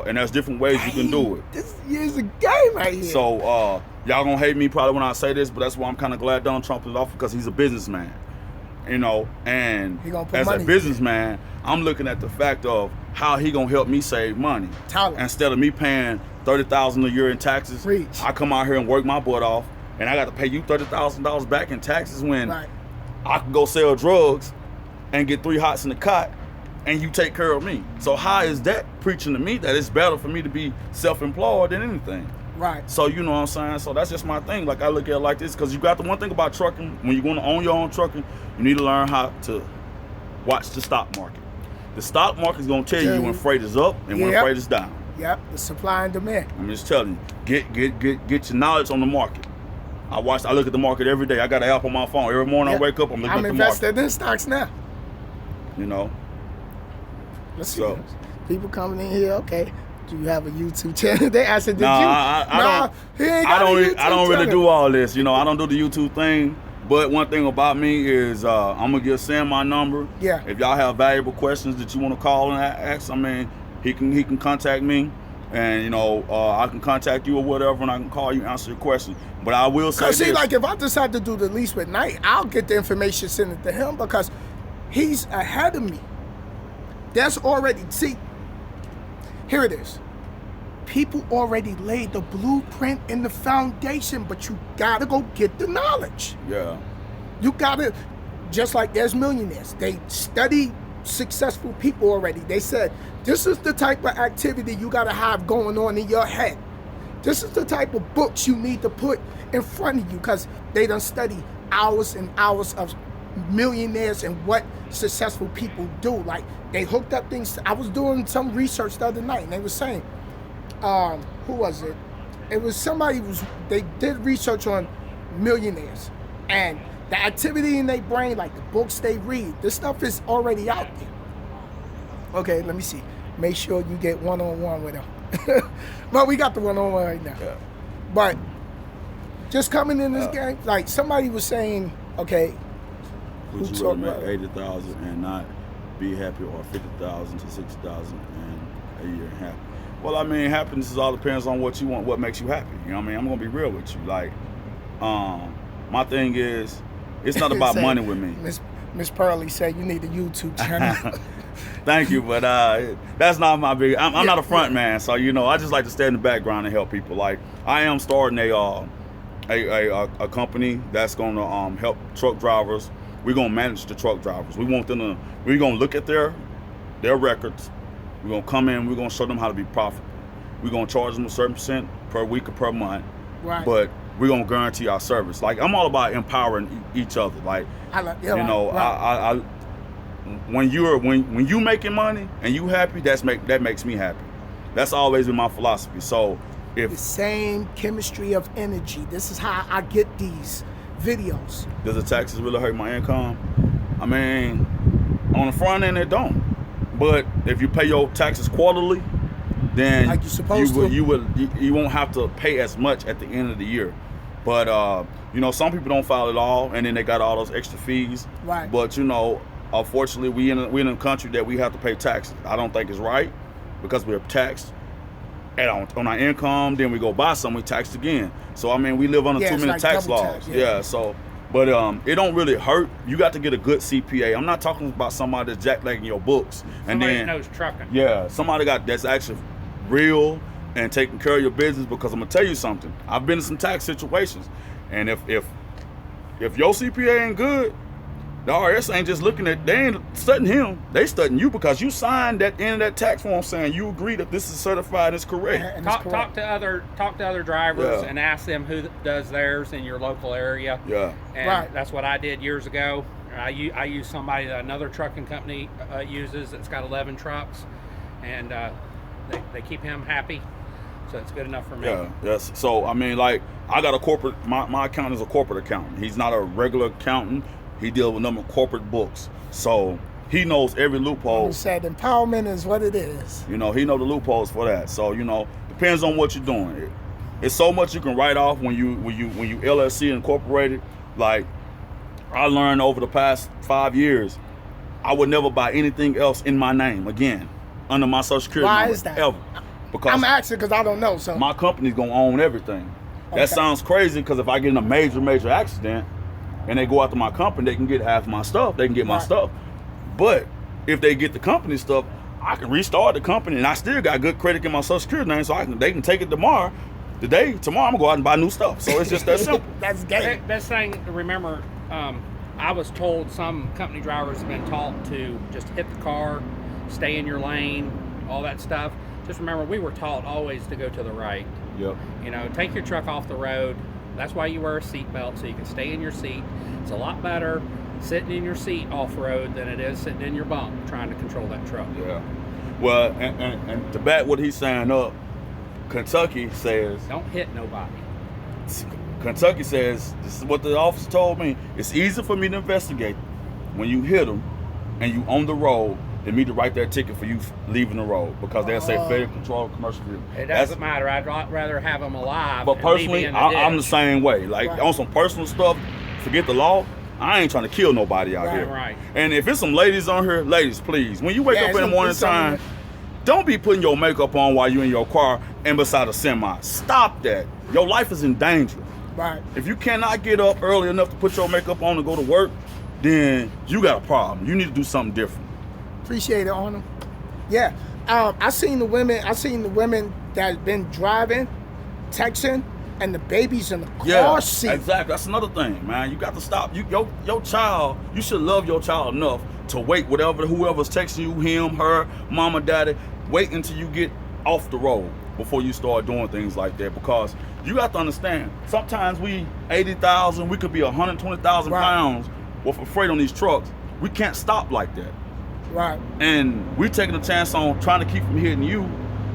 And there's different ways you can do it. This is a game right here. So y'all gonna hate me probably when I say this, but that's why I'm kind of glad Donald Trump is off, because he's a businessman. You know, and He gonna put as money a businessman, I'm looking at the fact of how he gonna help me save money. Talent. Instead of me paying $30,000 a year in taxes, Reach. I come out here and work my butt off, and I got to pay you $30,000 back in taxes when Right. I can go sell drugs and get 3 hots in the cot, and you take care of me. So how is that preaching to me that it's better for me to be self-employed than anything? Right. So you know what I'm saying? So that's just my thing. Like I look at it like this, because you got the one thing about trucking, when you're going to own your own trucking, you need to learn how to watch the stock market. The stock market is going to tell you when freight is up and when Yep. freight is down. Yep. The supply and demand. I'm just telling you, get your knowledge on the market. I look at the market every day. I got an app on my phone. Every morning Yep. I wake up, I'm looking I'm at the invested market. in stocks now. You know? Let's see. So- People coming in here. Okay. Do you have a YouTube channel? They asked, did you? I don't. He ain't got a YouTube I don't really channel. do all this. You know, I don't do the YouTube thing. But one thing about me is I'm gonna give Sam my number. Yeah. If y'all have valuable questions that you want to call and ask, I mean, he can contact me, and you know, I can contact you or whatever, and I can call you and answer your question. But I will say Cause see, this. like if I decide to do the lease with Knight, I'll get the information sent it to him because he's ahead of me. That's already, see, here it is. People already laid the blueprint in the foundation, but you gotta go get the knowledge. Yeah. You gotta, just like there's millionaires, they study successful people already. They said, this is the type of activity you gotta have going on in your head. This is the type of books you need to put in front of you, because they done study hours and hours of millionaires and what successful people do. Like, they hooked up things. I was doing some research the other night, and they were saying, who was it? It was somebody they did research on millionaires and the activity in their brain, like the books they read. This stuff is already out there. Okay, let me see. Make sure you get one-on-one with them. Well, we got the one-on-one right now. Yeah. But just coming in this game, like somebody was saying, okay, Would who you rather talk make about- 80,000 and not be happy, or 50,000 to 60,000 and a year and happy? Well, I mean, happiness is all depends on what you want, what makes you happy. You know what I mean? I'm gonna be real with you. Like, my thing is, it's not about Say, money with me. Miss Pearly said you need a YouTube channel. Thank you, but that's not my big. I'm not a front man, so you know, I just like to stay in the background and help people. Like, I am starting a company that's gonna help truck drivers. We're gonna manage the truck drivers. We want them to. We're gonna look at their records. We're gonna come in. We're gonna show them how to be profitable. We're gonna charge them a certain percent per week or per month. Right. But we're gonna guarantee our service. Like, I'm all about empowering each other. Like, you know, right. I when you making money and you happy, that makes me happy. That's always been my philosophy. So the if same chemistry of energy. This is how I get these videos. does the taxes really hurt my income? I mean, on the front end it don't. But if you pay your taxes quarterly, then Like you're supposed to. you won't have to pay as much at the end of the year. But you know, some people don't file at all, and then they got all those extra fees. Right. But you know, unfortunately, we in a country that we have to pay taxes. I don't think it's right, because we're taxed on our income. Then we go buy something, we taxed again. So I mean, we live under Yeah, too it's many like tax double laws. tax, yeah. So. But it don't really hurt. You got to get a good CPA. I'm not talking about somebody that's jacklegging your books. And Somebody then that knows trucking. yeah, somebody that's actually real and taking care of your business. Because I'm gonna tell you something. I've been in some tax situations, and if your CPA ain't good, the IRS ain't just looking at, they ain't studying him. They studying you because you signed that end of that tax form saying you agree that this is certified and it's correct. And it's Talk to other drivers Yeah. and ask them who does theirs in your local area. Yeah. And Right. that's what I did years ago. I use somebody that another trucking company uses that's got 11 trucks, and they keep him happy, so it's good enough for me. Yeah, yes. So I mean, like, I got a corporate. My accountant is a corporate accountant. He's not a regular accountant. He deals with a number of corporate books, so he knows every loophole. You said empowerment is what it is. You know, he know the loopholes for that. So you know, depends on what you're doing. It's so much you can write off when you LLC incorporated. Like, I learned over the past 5 years, I would never buy anything else in my name again under my Social Security Why number is that? ever. Because I'm asking because I don't know. So my company's gonna own everything. Okay. That sounds crazy, because if I get in a major accident and they go after my company, they can get half my stuff. They can get my Right. stuff. But if they get the company stuff, I can restart the company, and I still got good credit in my Social Security name, so they can take it tomorrow. Tomorrow I'm gonna go out and buy new stuff. So it's just that simple. that's gay. Best thing to remember, I was told some company drivers have been taught to just hit the car, stay in your lane, all that stuff. Just remember, we were taught always to go to the right. Yep. You know, take your truck off the road. That's why you wear a seatbelt, so you can stay in your seat. It's a lot better sitting in your seat off-road than it is sitting in your bunk trying to control that truck. Yeah. Well, and to back what he's saying up, Kentucky says, Don't hit nobody. Kentucky says, this is what the officer told me, it's easy for me to investigate when you hit them and you on the road than me to write that ticket for you leaving the road, because they'll say failure to control commercial vehicle. It doesn't matter. I'd rather have them alive. But and leave me personally, in the I'm the ditch. same way. Like, Right. on some personal stuff, forget the law. I ain't trying to kill nobody out Right, here. right. And if it's some ladies on here, ladies, please, when you wake Yeah, up in the it's morning some- time, don't be putting your makeup on while you're in your car and beside a semi. Stop that. Your life is in danger. Right. If you cannot get up early enough to put your makeup on and go to work, then you got a problem. You need to do something different. Appreciate it, Arnold. Yeah. I seen the women that been driving, texting, and the babies in the car seat. Exactly. That's another thing, man. You got to stop. Your child, you should love your child enough to wait whoever's texting you, him, her, mama, daddy, wait until you get off the road before you start doing things like that. Because you got to understand, sometimes we 80,000, we could be 120,000 Right. pounds worth of freight on these trucks. We can't stop like that. Right. And we're taking a chance on trying to keep from hitting you,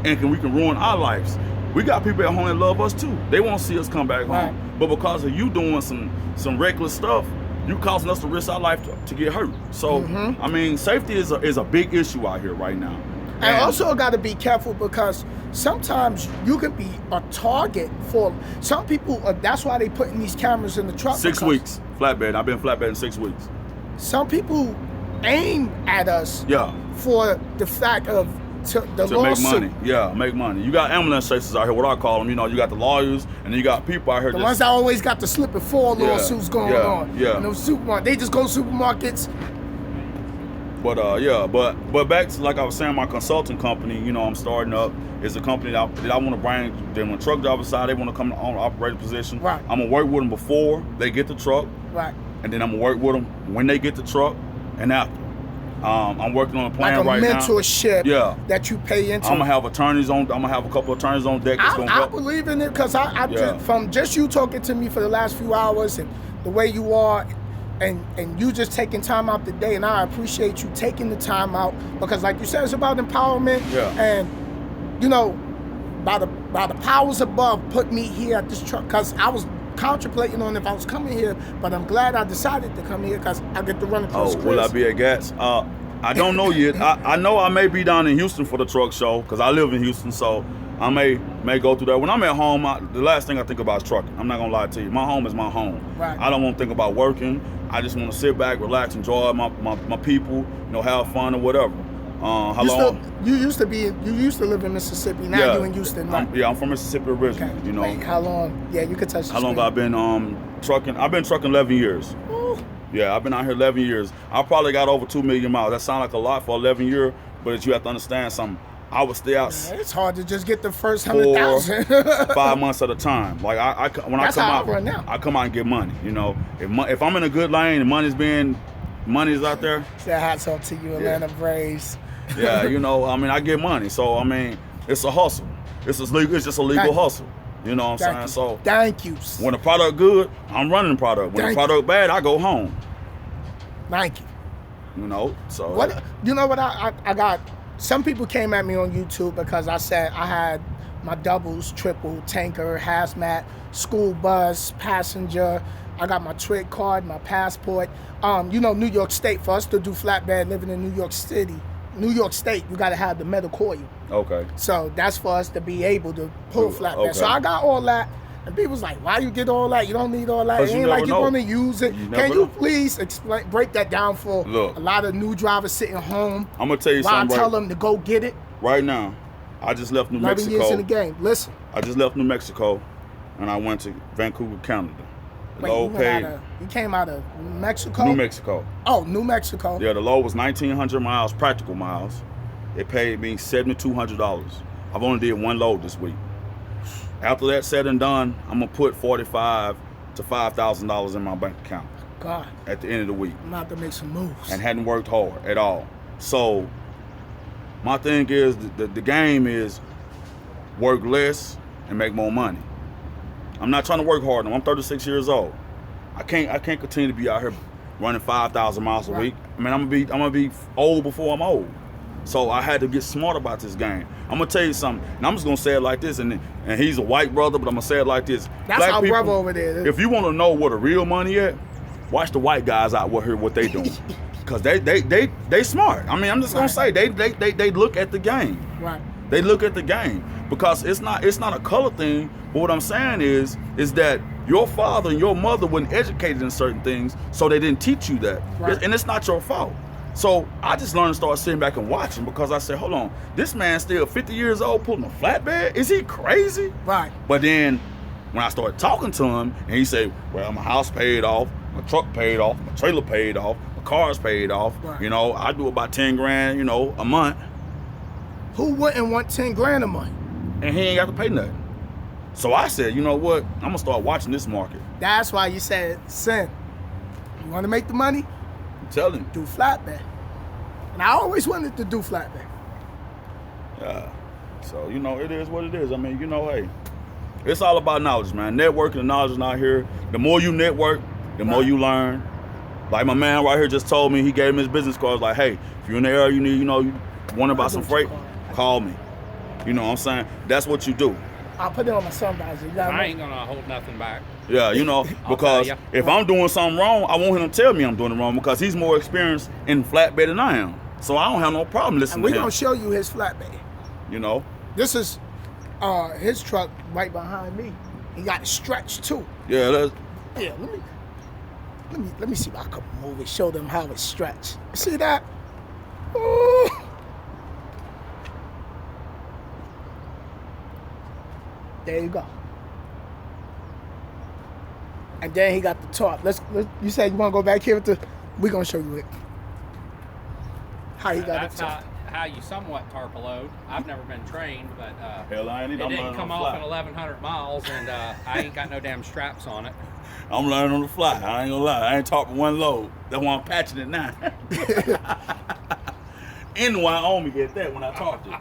and we can ruin our lives. We got people at home that love us too. They won't see us come back Right. home. But because of you doing some reckless stuff, you causing us to risk our life to get hurt. So, I mean, safety is a big issue out here right now. And also got to be careful, because sometimes you can be a target for some people. That's why they putting these cameras in the truck. 6 because weeks flatbed. I've been flatbedding 6 weeks. Some people aim at us Yeah. for the fact of the To lawsuit. make money. Yeah, make money. You got ambulance chasers out here, what I call them. You know, you got the lawyers, and then you got people out here The that's ones that always got the slip and fall Yeah, lawsuits going yeah, on. yeah. And those supermarkets, they just go to supermarkets. But back to, like I was saying, my consulting company, you know, I'm starting up. It's a company that I want to bring them. When truck drivers side, they want to come on operator position. Right. I'm gonna work with them before they get the truck, Right. and then I'm gonna work with them when they get the truck and after. I'm working on a plan Like a right now. mentorship Yeah. that you pay into. I'm gonna have attorneys on. I'm gonna have a couple of attorneys on deck that's gonna I help. believe in it, because I Yeah. just, from just you talking to me for the last few hours and the way you are, and you just taking time out the day, and I appreciate you taking the time out, because like you said, it's about empowerment. Yeah. And you know, by the powers above, put me here at this truck, because I was contemplating on if I was coming here, but I'm glad I decided to come here, because I get to run across Oh, Chris. will I be at Gats? I don't know yet. I know I may be down in Houston for the truck show because I live in Houston, so I may go through that. When I'm at home, the last thing I think about is trucking. I'm not gonna lie to you. My home is my home. Right. I don't want to think about working. I just want to sit back, relax, enjoy my people, have fun or whatever. How long? You used to live in Mississippi. Now you're in Houston. Right? I'm from Mississippi originally. Okay. Wait, how long? Yeah, you could touch. How long have I been trucking? I've been trucking 11 years. Ooh. Yeah, I've been out here 11 years. I probably got over 2 million miles. That sounds like a lot for 11 years, but you have to understand something. I would stay out. Yeah, it's hard to just get the first 100,000. 5 months at a time. Like when That's I come how out, I run now. I come out and get money. If I'm in a good lane and money's out there. Say hats off to you, Atlanta Braves. Yeah, I get money. So it's a hustle. It's just a legal hustle. You know what I'm saying? So thank you. When the product good, I'm running the product. When the product bad, I go home. Thank you. So what I got. Some people came at me on YouTube because I said I had my doubles, triple, tanker, hazmat, school bus, passenger. I got my TWIC card, my passport. New York State, for us to do flatbed living in New York State, you got to have the medical. Okay. So that's for us to be able to pull flatbed. Okay. So I got all that. And people's like, why you get all that? You don't need all that. It ain't like you're going to use it. Can you please break that down for a lot of new drivers sitting home? I'm going to tell you something. Why I tell them to go get it? Right now, I just left New 11 Mexico. years in the game. Listen. I just left New Mexico, and I went to Vancouver, Canada. You came out of Mexico? New Mexico. Oh, New Mexico. Yeah, the low was 1,900 miles, practical miles. It paid me $7,200. I've only did one load this week. After that said and done, I'm gonna put $45,000 to $5,000 in my bank account. God. At the end of the week. I'm about to make some moves. And hadn't worked hard at all. So my thing is the game is work less and make more money. I'm not trying to work hard. I'm 36 years old. I can't continue to be out here running 5,000 miles a week. I'm gonna be old before I'm old. So I had to get smart about this game. I'm gonna tell you something, and I'm just gonna say it like this, and he's a white brother, but I'm gonna say it like this. That's Black our people, brother over there. If you want to know where the real money at, watch the white guys out here what they doing, because they smart. I'm just gonna say they look at the game. Right. They look at the game because it's not a color thing. But what I'm saying is that your father and your mother weren't educated in certain things, so they didn't teach you that, and it's not your fault. So I just learned to start sitting back and watching because I said, hold on, this man's still 50 years old pulling a flatbed? Is he crazy? Right. But then when I started talking to him and he said, well, my house paid off, my truck paid off, my trailer paid off, my car's paid off. Right. I do about 10 grand, a month. Who wouldn't want 10 grand a month? And he ain't got to pay nothing. So I said, you know what? I'm going to start watching this market. That's why you said, son, you want to make the money? Tell him. Do flatbed. And I always wanted to do flatbed. Yeah. So, it is what it is. Hey, it's all about knowledge, man. Networking and knowledge is not here. The more you network, the more you learn. Like my man right here just told me, he gave me his business card. Like, hey, if you're in the area, you need, you want about some freight, call me. You know what I'm saying? That's what you do. I'll put it on my sun visor. I ain't gonna hold nothing back. Yeah, because if I'm doing something wrong, I want him to tell me I'm doing it wrong because he's more experienced in flatbed than I am. So I don't have no problem listening to him. And we're gonna show you his flatbed. This is his truck right behind me. He got it stretched too. Yeah, let me see if I can move it, show them how it's stretched. You see that? Ooh. There you go. And then he got the tarp. You said you want to go back here we're going to show you it. How he got the tarp. That's how you somewhat tarp a load. I've never been trained, but it didn't come off in 1,100 miles, and I ain't got no damn straps on it. I'm learning on the fly. I ain't gonna lie. I ain't tarping one load. That's why I'm patching it now. In Wyoming, get that when I tarped it.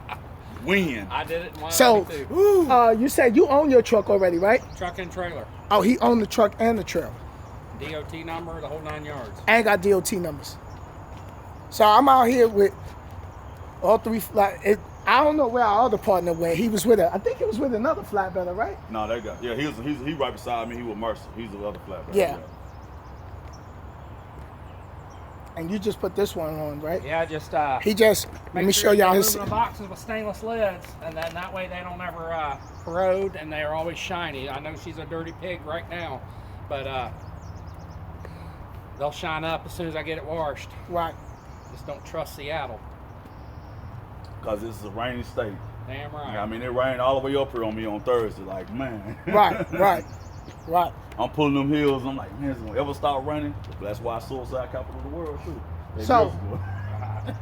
Win. I did it in Wyoming too. You said you own your truck already, right? Truck and trailer. Oh, he owned the truck and the trailer. DOT number, the whole 9 yards. And got DOT numbers. So I'm out here with all three. I don't know where our other partner went. He was with I think he was with another flatbedder, right? No, that guy. Yeah, he right beside me. He was Mercer. He's the other flatbedder. Yeah. And you just put this one on, right? Yeah, just He just, let make me sure show y'all you his, aluminum boxes with stainless lids, and then that way they don't ever corrode, and they are always shiny. I know she's a dirty pig right now, but they'll shine up as soon as I get it washed. right. Just don't trust Seattle. Because this is a rainy state. Damn right. I mean, it rained all the way up here on me on Thursday. Like, man. Right, right, right. I'm pulling them hills. I'm like, man, is it gonna ever stop raining? That's why suicide capital of the world too. They So- just do it.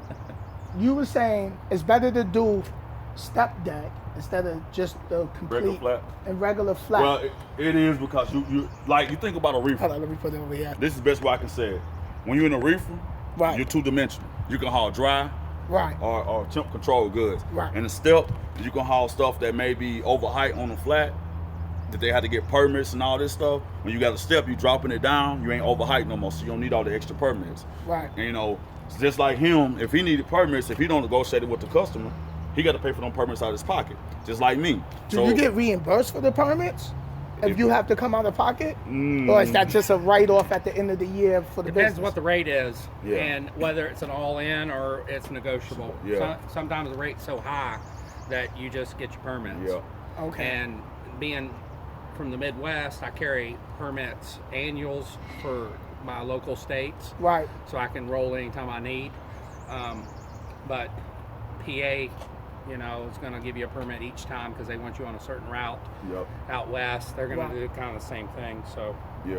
You were saying it's better to do step deck instead of just the complete Regular flat. and regular flat. Well, it is because you like you think about a reefer. Hold on, let me put it over here. This is the best way I can say it. When you're in a reefer, Right. you're two-dimensional. You can haul dry Right, or temp control goods. Right. In a step, you can haul stuff that may be over height on the flat, that they had to get permits and all this stuff. When you got a step, you dropping it down, you ain't over height no more, so you don't need all the extra permits. right. And you know, it's just like him, if he needed permits, if he don't negotiate it with the customer, he got to pay for them permits out of his pocket. Just like me. Do you get reimbursed for the permits if you have to come out of pocket? Or is that just a write-off at the end of the year for the Depends business? what the rate is, Yeah. and whether it's an all-in or it's negotiable. Yeah. Sometimes the rate's so high that you just get your permits. Yeah. Okay. And being from the Midwest, I carry permits annuals for my local states, Right, so I can roll anytime I need. But PA, you know, is going to give you a permit each time because they want you on a certain route. Yep. Out west, they're going Right. to do kind of the same thing. So Yeah.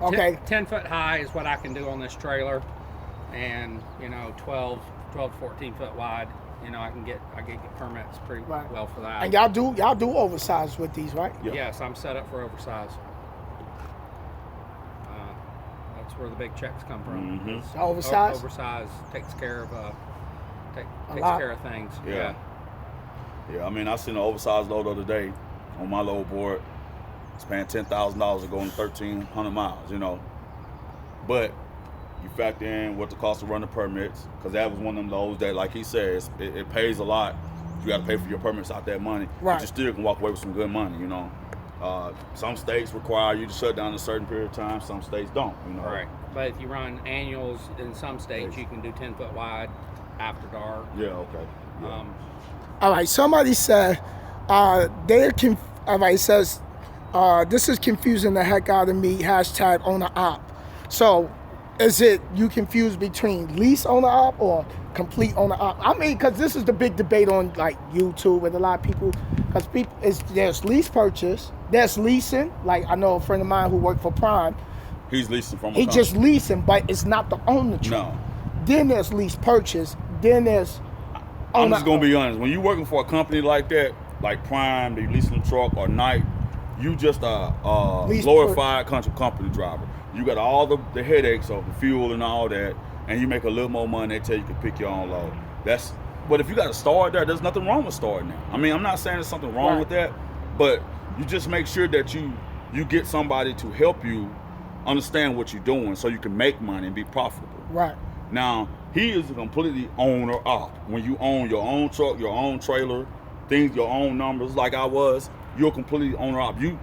okay. 10 foot high is what I can do on this trailer, and you know 12 to 14 foot wide. You know, I can get permits pretty Right. well for that. And y'all do oversized with these, right? Yeah. Yes, I'm set up for oversize. That's where the big checks come from. Mhm. So oversized? Oversize takes care of takes lot. care of things. Yeah. Yeah, I mean, I seen an oversized load the other day on my load board. It's paying $10,000 to go on 1,300 miles, you know. But you factor in what the cost to run the permits, because that was one of them loads that, like he says, it pays a lot. You got to pay for your permits out that money. Right. But you still can walk away with some good money, you know. Some states require you to shut down a certain period of time. Some states don't, you know. Right. But if you run annuals in some states, you can do 10 foot wide after dark. Yeah, okay. Yeah. All right, somebody said all right, it says this is confusing the heck out of me, hashtag owner op. So is it you confused between lease owner op or complete owner op? I mean, because this is the big debate on like YouTube with a lot of people, because there's lease purchase, there's leasing. Like I know a friend of mine who worked for Prime, He's leasing from a he company. just leasing, but it's not the owner truck. No. Then there's lease purchase, then there's I'm just gonna be honest. When you're working for a company like that, like Prime, they leasing a truck or Night, you just a Lease glorified country company driver. You got all the headaches of the fuel and all that, and you make a little more money. They tell you can pick your own load. But if you got to start there, there's nothing wrong with starting there. I mean, I'm not saying there's something wrong Right. with that, but you just make sure that you get somebody to help you understand what you're doing, so you can make money and be profitable. right. Now, he is a completely owner op. When you own your own truck, your own trailer, things, your own numbers, like I was, you're completely owner op. You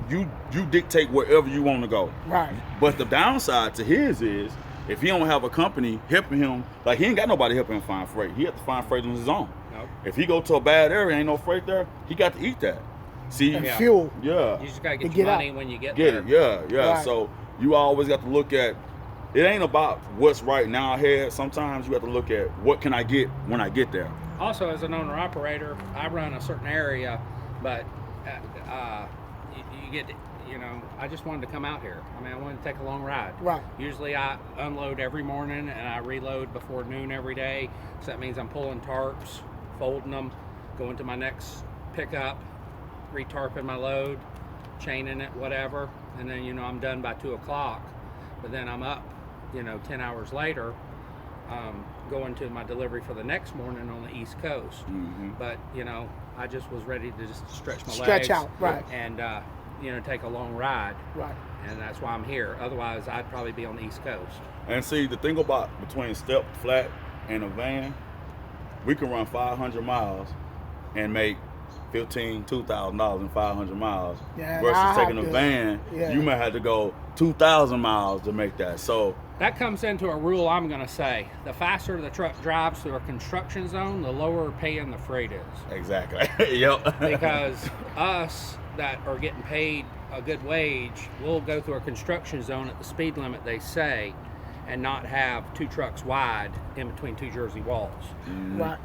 dictate wherever you want to go. Right. But the downside to his is, if he don't have a company helping him, like he ain't got nobody helping him find freight. He have to find freight on his own. Nope. If he go to a bad area, ain't no freight there, he got to eat that. See, And Yeah. fuel. yeah. You just gotta To get get your money out. when you get Get there. it, yeah. Right. So you always got to look at, it ain't about what's right now ahead. Sometimes you have to look at what can I get when I get there. Also, as an owner operator, I run a certain area, but you get, you know, I just wanted to come out here. I mean, I wanted to take a long ride. Right. Usually I unload every morning and I reload before noon every day. So that means I'm pulling tarps, folding them, going to my next pickup, retarping my load, chaining it, whatever. And then, you know, I'm done by 2 o'clock. But then I'm up, you know, 10 hours later, going to my delivery for the next morning on the East Coast. Mm-hmm. But, you know, I just was ready to just stretch my Stretch legs. out, right. And, you know, take a long ride. Right. And that's why I'm here. Otherwise, I'd probably be on the East Coast. And see, the thing about between step flat and a van, we can run 500 miles and make $2,000 in 500 miles Yeah, I versus have taking a to- van. yeah. You might have to go 2,000 miles to make that. So That comes into a rule I'm going to say. The faster the truck drives through a construction zone, the lower paying the freight is. Exactly. Yep. Because us that are getting paid a good wage will go through a construction zone at the speed limit they say and not have 2 trucks wide in between 2 Jersey walls. Right.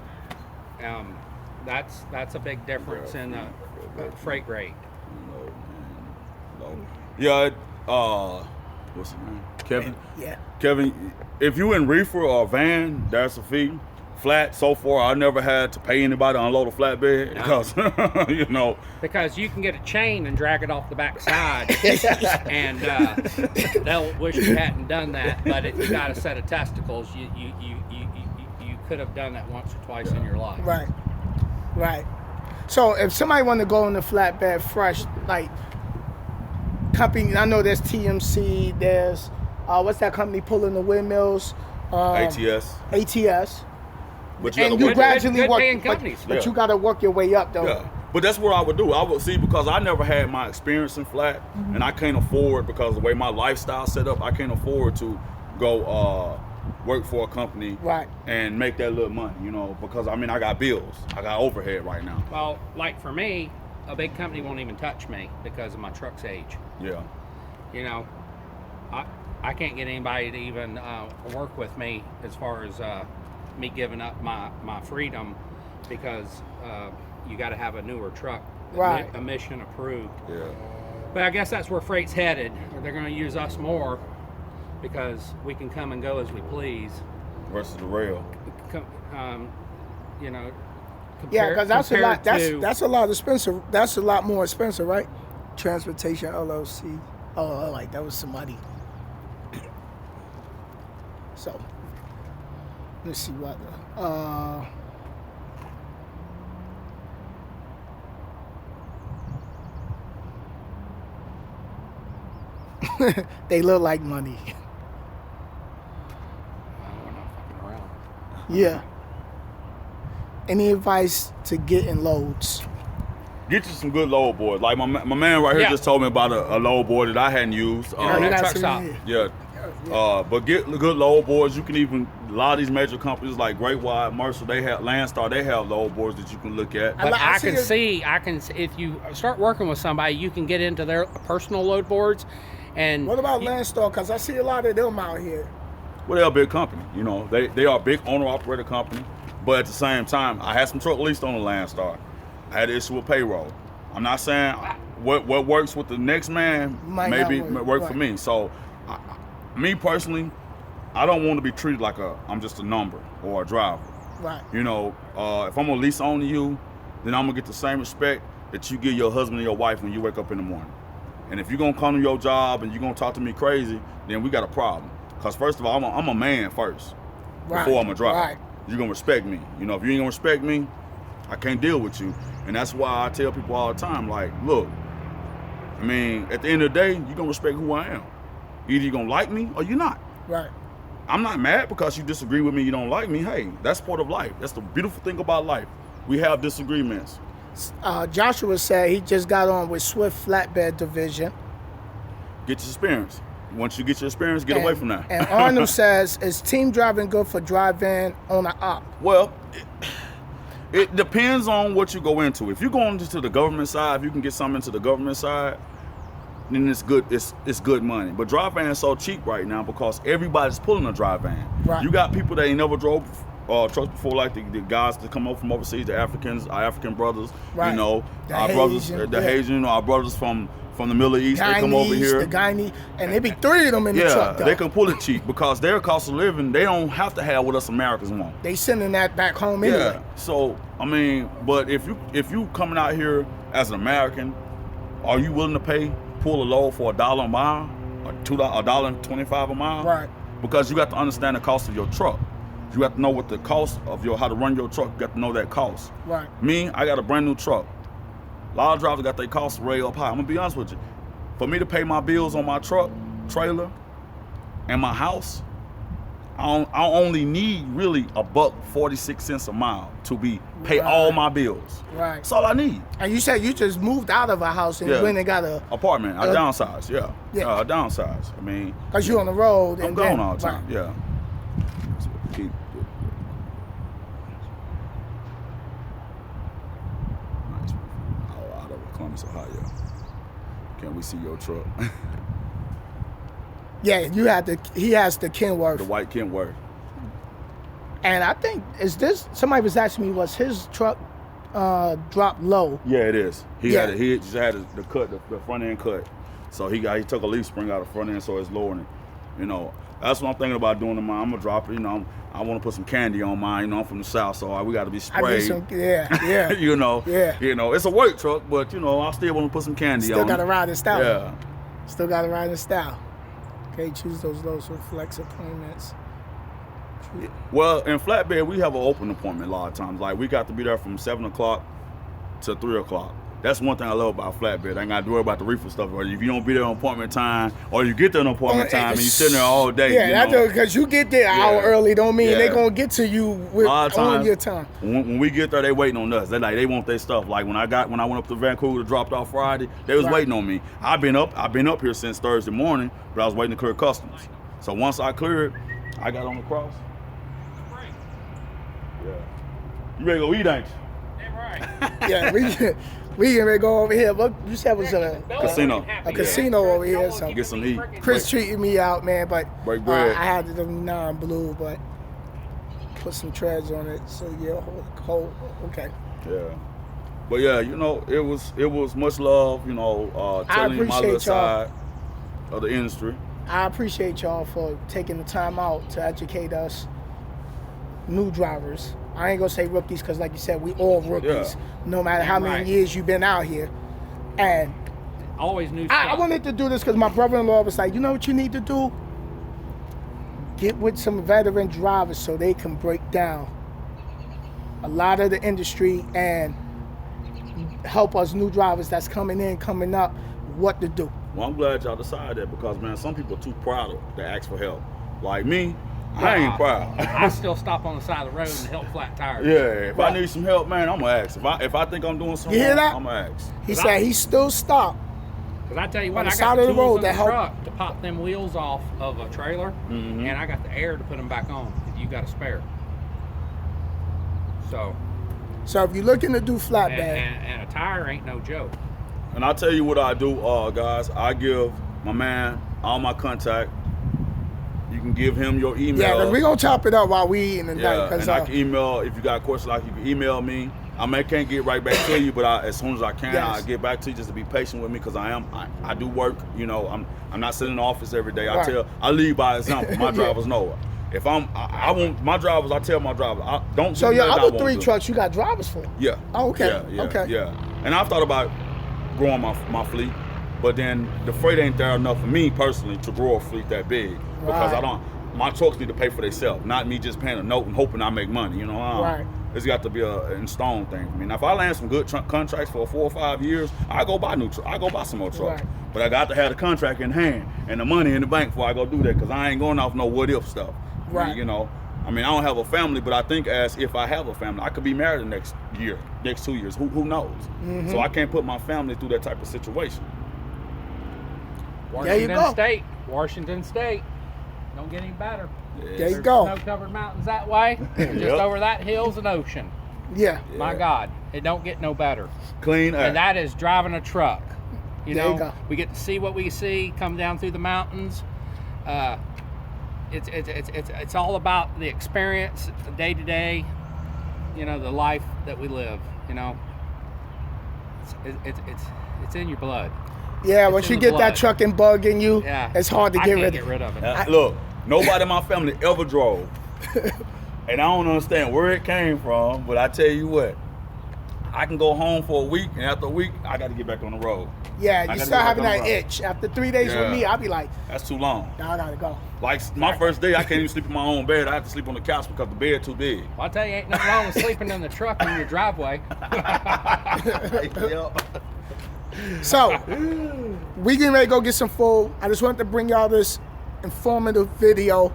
That's a big difference in the freight rate. No. Yeah. What's his name? Kevin. Yeah. Kevin, if you in reefer or a van, that's a fee. Flat, so far, I never had to pay anybody to unload a flatbed because, you know. Because you can get a chain and drag it off the back side, and they'll wish you hadn't done that. But if you got a set of testicles, you could have done that once or twice in your life. Right. Right. So if somebody want to go in the flatbed fresh, like company, I know there's TMC, there's what's that company pulling the windmills? ATS. ATS. But you And gotta you work. gradually good work, paying but companies. Yeah. you got to work your way up, though. Yeah, but that's what I would do. I would see, because I never had my experience in flat, and I can't afford, because of the way my lifestyle set up, I can't afford to go work for a company Right. and make that little money, you know, because I mean I got bills, I got overhead right now. Well, like for me, a big company won't even touch me because of my truck's age. Yeah, You know, I can't get anybody to even work with me as far as me giving up my freedom, because you got to have a newer truck, Right. emission approved. yeah. But I guess that's where freight's headed. They're going to use us more because we can come and go as we please. Versus the rail. You know. Yeah, because that's a lot. compared to- That's a lot expensive. That's a lot more expensive, right? Transportation LLC. Oh, like that was somebody. So, let's see what. They look like money. We're not fucking around. Yeah. Any advice to getting loads? Get you some good load boards. Like my man right here Yeah. just told me about a load board that I hadn't used. Internet you got truck some stop. here. Yeah. But get good load boards. You can even, a lot of these major companies like Great Wide, Mercer, they have Landstar, they have load boards that you can look at. But I I see can it. see, if you start working with somebody, you can get into their personal load boards. And What about Landstar? Because I see a lot of them out here. Well, they're a big company. You know, they are a big owner-operator company. But at the same time, I had some truck leased on the Landstar. I had to issue a payroll. I'm not saying what works with the next man Might maybe not work work, for right. me. So, me personally, I don't want to be treated like I'm just a number or a driver. Right. You know, if I'm gonna lease on to you, then I'm gonna get the same respect that you give your husband and your wife when you wake up in the morning. And if you're gonna come to your job and you're gonna talk to me crazy, then we got a problem. Cause first of all, I'm a man first Right. before I'm a driver. Right. You're gonna respect me. You know, if you ain't gonna respect me, I can't deal with you. And that's why I tell people all the time, like, look, I mean, at the end of the day, you're gonna respect who I am. Either you're gonna like me or you're not. Right. I'm not mad because you disagree with me, you don't like me. Hey, that's part of life. That's the beautiful thing about life. We have disagreements. Joshua said he just got on with Swift Flatbed Division. Get your experience. Once you get your experience, get away from that. And Arnold says, is team driving good for drive-in on an op? Well, it depends on what you go into. If you go into the government side, if you can get something into the government side, then it's good. It's good money. But drive van is so cheap right now because everybody's pulling a drive van. Right. You got people that ain't never drove trucks before, like the guys that come over from overseas, the Africans, our African brothers. Right. You know, The our Haitian, brothers, the yeah. Haitian, our brothers from the Middle East. They come over here. The Guyanese, and there be 3 of them in the Yeah, truck, though. they can pull it cheap because their cost of living, they don't have to have what us Americans want. They sending that back home anyway. Yeah. So I mean, but if you coming out here as an American, are you willing to pull a load for $1 a mile or $1.25 a mile? Right. Because you got to understand the cost of your truck. You got to know what the cost of how to run your truck. You got to know that cost. Right. Me, I got a brand new truck. A lot of drivers got their costs way up high. I'm gonna be honest with you. For me to pay my bills on my truck, trailer, and my house, I only need really $1.46 a mile to pay all my bills. Right. That's all I need. And you said you just moved out of a house and Yeah. went and got a Apartment. I downsized. Yeah. Yeah. I downsized. I mean, because you're on the road. I'm and gone then, all the time. right. Yeah. So keep. Nice. Oh, out of Columbus, Ohio. Can we see your truck? Yeah, you had the. He has the Kenworth. The white Kenworth. And I think somebody was asking me, was his truck dropped low? Yeah, it is. He Yeah. just had the cut, the front end cut. So he took a leaf spring out of the front end, so it's lowering it. You know, that's what I'm thinking about doing to mine. I'm gonna drop it. You know, I want to put some candy on mine. You know, I'm from the South, so we got to be I need sprayed. some. Yeah. you know, Yeah. You know, it's a work truck, but you know, I still want to put some candy Still on. got to it. ride in style. Yeah. Still got to ride in style. Okay, choose those lows for flex appointments. Well, in flatbed, we have an open appointment a lot of times. Like we got to be there from 7 o'clock to 3 o'clock. That's one thing I love about flatbed. I ain't got to worry about the reefer stuff. Or if you don't be there on appointment time, or you get there on appointment time and you sitting there all day. Yeah, you that's know? because you get there an hour early. Don't mean they Yeah. gonna get to you A lot of on times, your time. When we get there, they waiting on us. They want their stuff. Like when I went up to Vancouver to drop it off Friday, they was Right. waiting on me. I've been up here since Thursday morning, but I was waiting to clear customs. So once I cleared, I got on the cross. Yeah. You ready to go eat, ain't you? Damn right. Yeah, we can go over here. What you said was a Casino. A casino over here, so- Get some heat. Chris treated me out, man, but Break bread. I had the non-blue, but put some treads on it. So yeah, hold okay. Yeah. But yeah, you know, it was much love, you know, telling my appreciate little y'all. side of the industry. I appreciate y'all for taking the time out to educate us new drivers. I ain't gonna say rookies because, like you said, we all rookies. Yeah. No matter how many Right. years you've been out here. And Always new stuff. I wanted to do this because my brother-in-law was like, you know what you need to do? Get with some veteran drivers so they can break down a lot of the industry and help us new drivers that's coming up, what to do. Well, I'm glad y'all decided that because, man, some people are too proud to ask for help. Like me, I ain't proud. I still stop on the side of the road and help flat tires. Yeah, if I need some help, man, I'm gonna ask. If I think I'm doing something You hear wrong, that? I'm gonna ask. He said he still stopped. Because I tell you On what, the I side got the of the tools road in to the help- truck to pop them wheels off of a trailer, and I got the air to put them back on if you got a spare. So, So if you're looking to do and, flatbed, and a tire ain't no joke. And I'll tell you what I do, guys. I give my man all my contact. You can give him your email. yeah, because we're going to chop it up while we eating tonight. Yeah, Cause, and I can email if you got questions. Like you can email me. I can't get right back to you, but as soon as I can, Yes. I'll get back to you. Just to be patient with me, because I do work. You know, I'm not sitting in the office every day. Right. I lead by example. My Yeah. drivers know. If I want my drivers, I tell my drivers, don't. so do your nothing I other won't 3 do. trucks you got drivers for? Yeah. Oh, okay. Yeah, Okay. Yeah. And I've thought about growing my fleet, but then the freight ain't there enough for me personally to grow a fleet that big, because Right. my trucks need to pay for themselves, not me just paying a note and hoping I make money. You know, Right. It's got to be a in stone thing for me. Now, if I land some good contracts for 4 or 5 years, I go buy I go buy some more trucks. Right. But I got to have the contract in hand and the money in the bank before I go do that, because I ain't going off no what if stuff. Right. You know. I mean, I don't have a family, but I think as if I have a family, I could be married the next 2 years. Who knows? So I can't put my family through that type of situation. There you go. Washington State. Don't get any better. There you go. Snow-covered mountains that way. Just Yep. over that hill's an ocean. Yeah. My God, it don't get no better. Clean air. And that is driving a truck. You There you know, go. we get to see what we see come down through the mountains. It's all about the experience, the day to day. You know, the life that we live. You know, it's in your blood. Yeah, It's once in you the get that blood. trucking bug in you, Yeah, it's hard to I get can't rid get of. rid of it. Look, nobody in my family ever drove. And I don't understand where it came from, but I tell you what, I can go home for a week, and after a week, I got to get back on the road. Yeah, I you gotta start get having back on that the road. itch. After 3 days with Yeah. me, I'll be like, That's too long. nah, I gotta go. Like my first day, I can't even sleep in my own bed. I have to sleep on the couch because the bed too big. Well, I tell you, ain't nothing wrong with sleeping in the truck in your driveway. So, we getting ready to go get some food. I just wanted to bring y'all this informative video.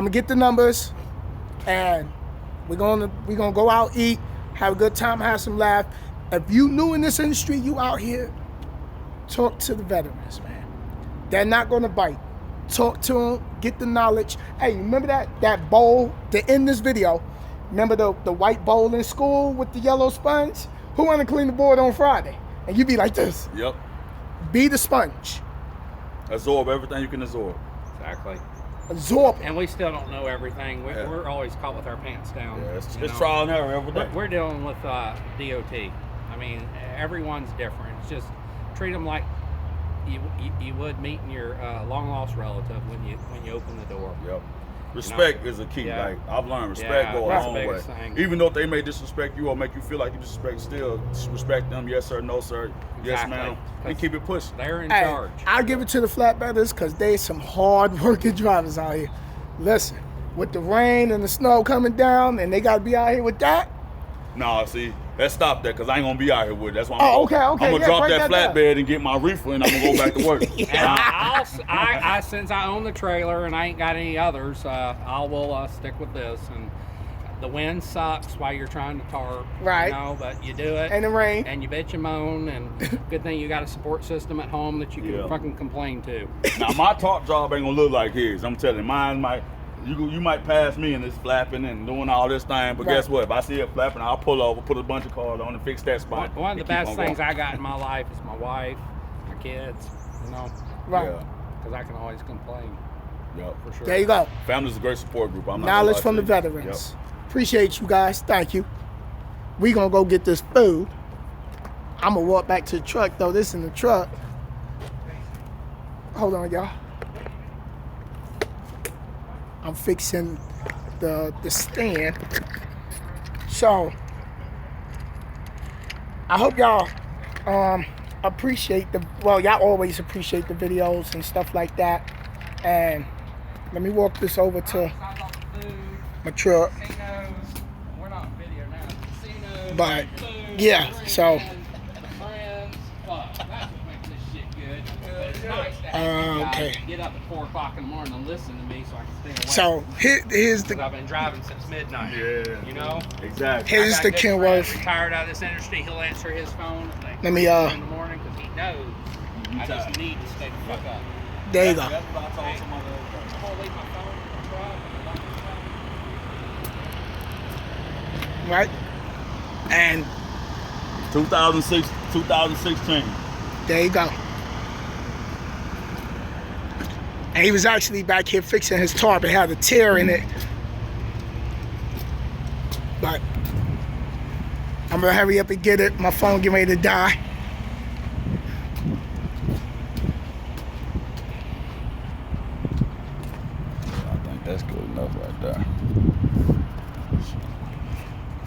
gonna get the numbers, and we're gonna go out, eat, have a good time, have some laugh. If you new in this industry, you out here, talk to the veterans, man. They're not gonna bite. Talk to them, get the knowledge. Hey, remember that bowl to end this video? Remember the white bowl in school with the yellow sponge? Who wanna clean the board on Friday? And you be like this. Yep. Be the sponge. Absorb everything you can absorb. Exactly. Absorb it. And we still don't know everything. Yeah. We're always caught with our pants down. Yeah, it's you know. trial and error every day. We're dealing with DOT. I mean, everyone's different. It's just treat them like you would meeting your long lost relative when you open the door. Yep. Respect is a key. Yeah. Like I've learned, respect go a that's long the way. biggest thing. Even though they may disrespect you or make you feel like you disrespect, still respect them. Yes sir, no sir, yes Exactly. ma'am, and keep it pushing. They're in Hey, charge. I'll give it to the flatbedders because they some hard working drivers out here. Listen, with the rain and the snow coming down and they got to be out here with that. Nah, see, let's stop that because I ain't gonna be out here with it. That's why Oh, I'm okay, I'm gonna yeah, drop break that that down. flatbed and get my reefer and I'm gonna go back to work. And I since I own the trailer and I ain't got any others, I will stick with this. And the wind sucks while you're trying to tarp, Right. You know, but you do it. And the rain. And you bitch and moan, and good thing you got a support system at home that you can Yeah. fucking complain to. Now my top job ain't gonna look like his. I'm telling you, mine might. You might pass me and it's flapping and doing all this thing, but Right. guess what? If I see it flapping, I'll pull over, put a bunch of cars on and fix that spot. One of the and keep best on things going. I got in my life is my wife, my kids, you know, Right. Yeah. because I can always complain Yep. for sure. There you go. Family's a great support group. I'm not Knowledge gonna from the lie to you. veterans. Appreciate you guys. Thank you. We gonna go get this food. I'm gonna walk back to the truck, throw this in the truck. Hold on, y'all. I'm fixing the stand. So I hope y'all appreciate y'all always appreciate the videos and stuff like that. And let me walk this over to my truck. We're not on video now. Casinos, But, food, yeah, so- friends. Fuck, that's what makes this shit good. But it's nice to have you guys Okay. get up at 4 o'clock in the morning and listen to me so I can stay awake. So here's 'Cause the I've been driving since midnight. Yeah. You know? Exactly. Here's I got the good Kenworth. friends retired out of this industry. He'll answer his phone at like Let me, 4 in the morning because he knows I just tired. need to stay the fuck up. there you go. That's what I told somebody the other day. I'm gonna leave my phone in the truck and lock the phone. Right? And 2016. there you go. And he was actually back here fixing his tarp. It had a tear in it. But I'm gonna hurry up and get it. My phone getting ready to die. I think that's good enough right there.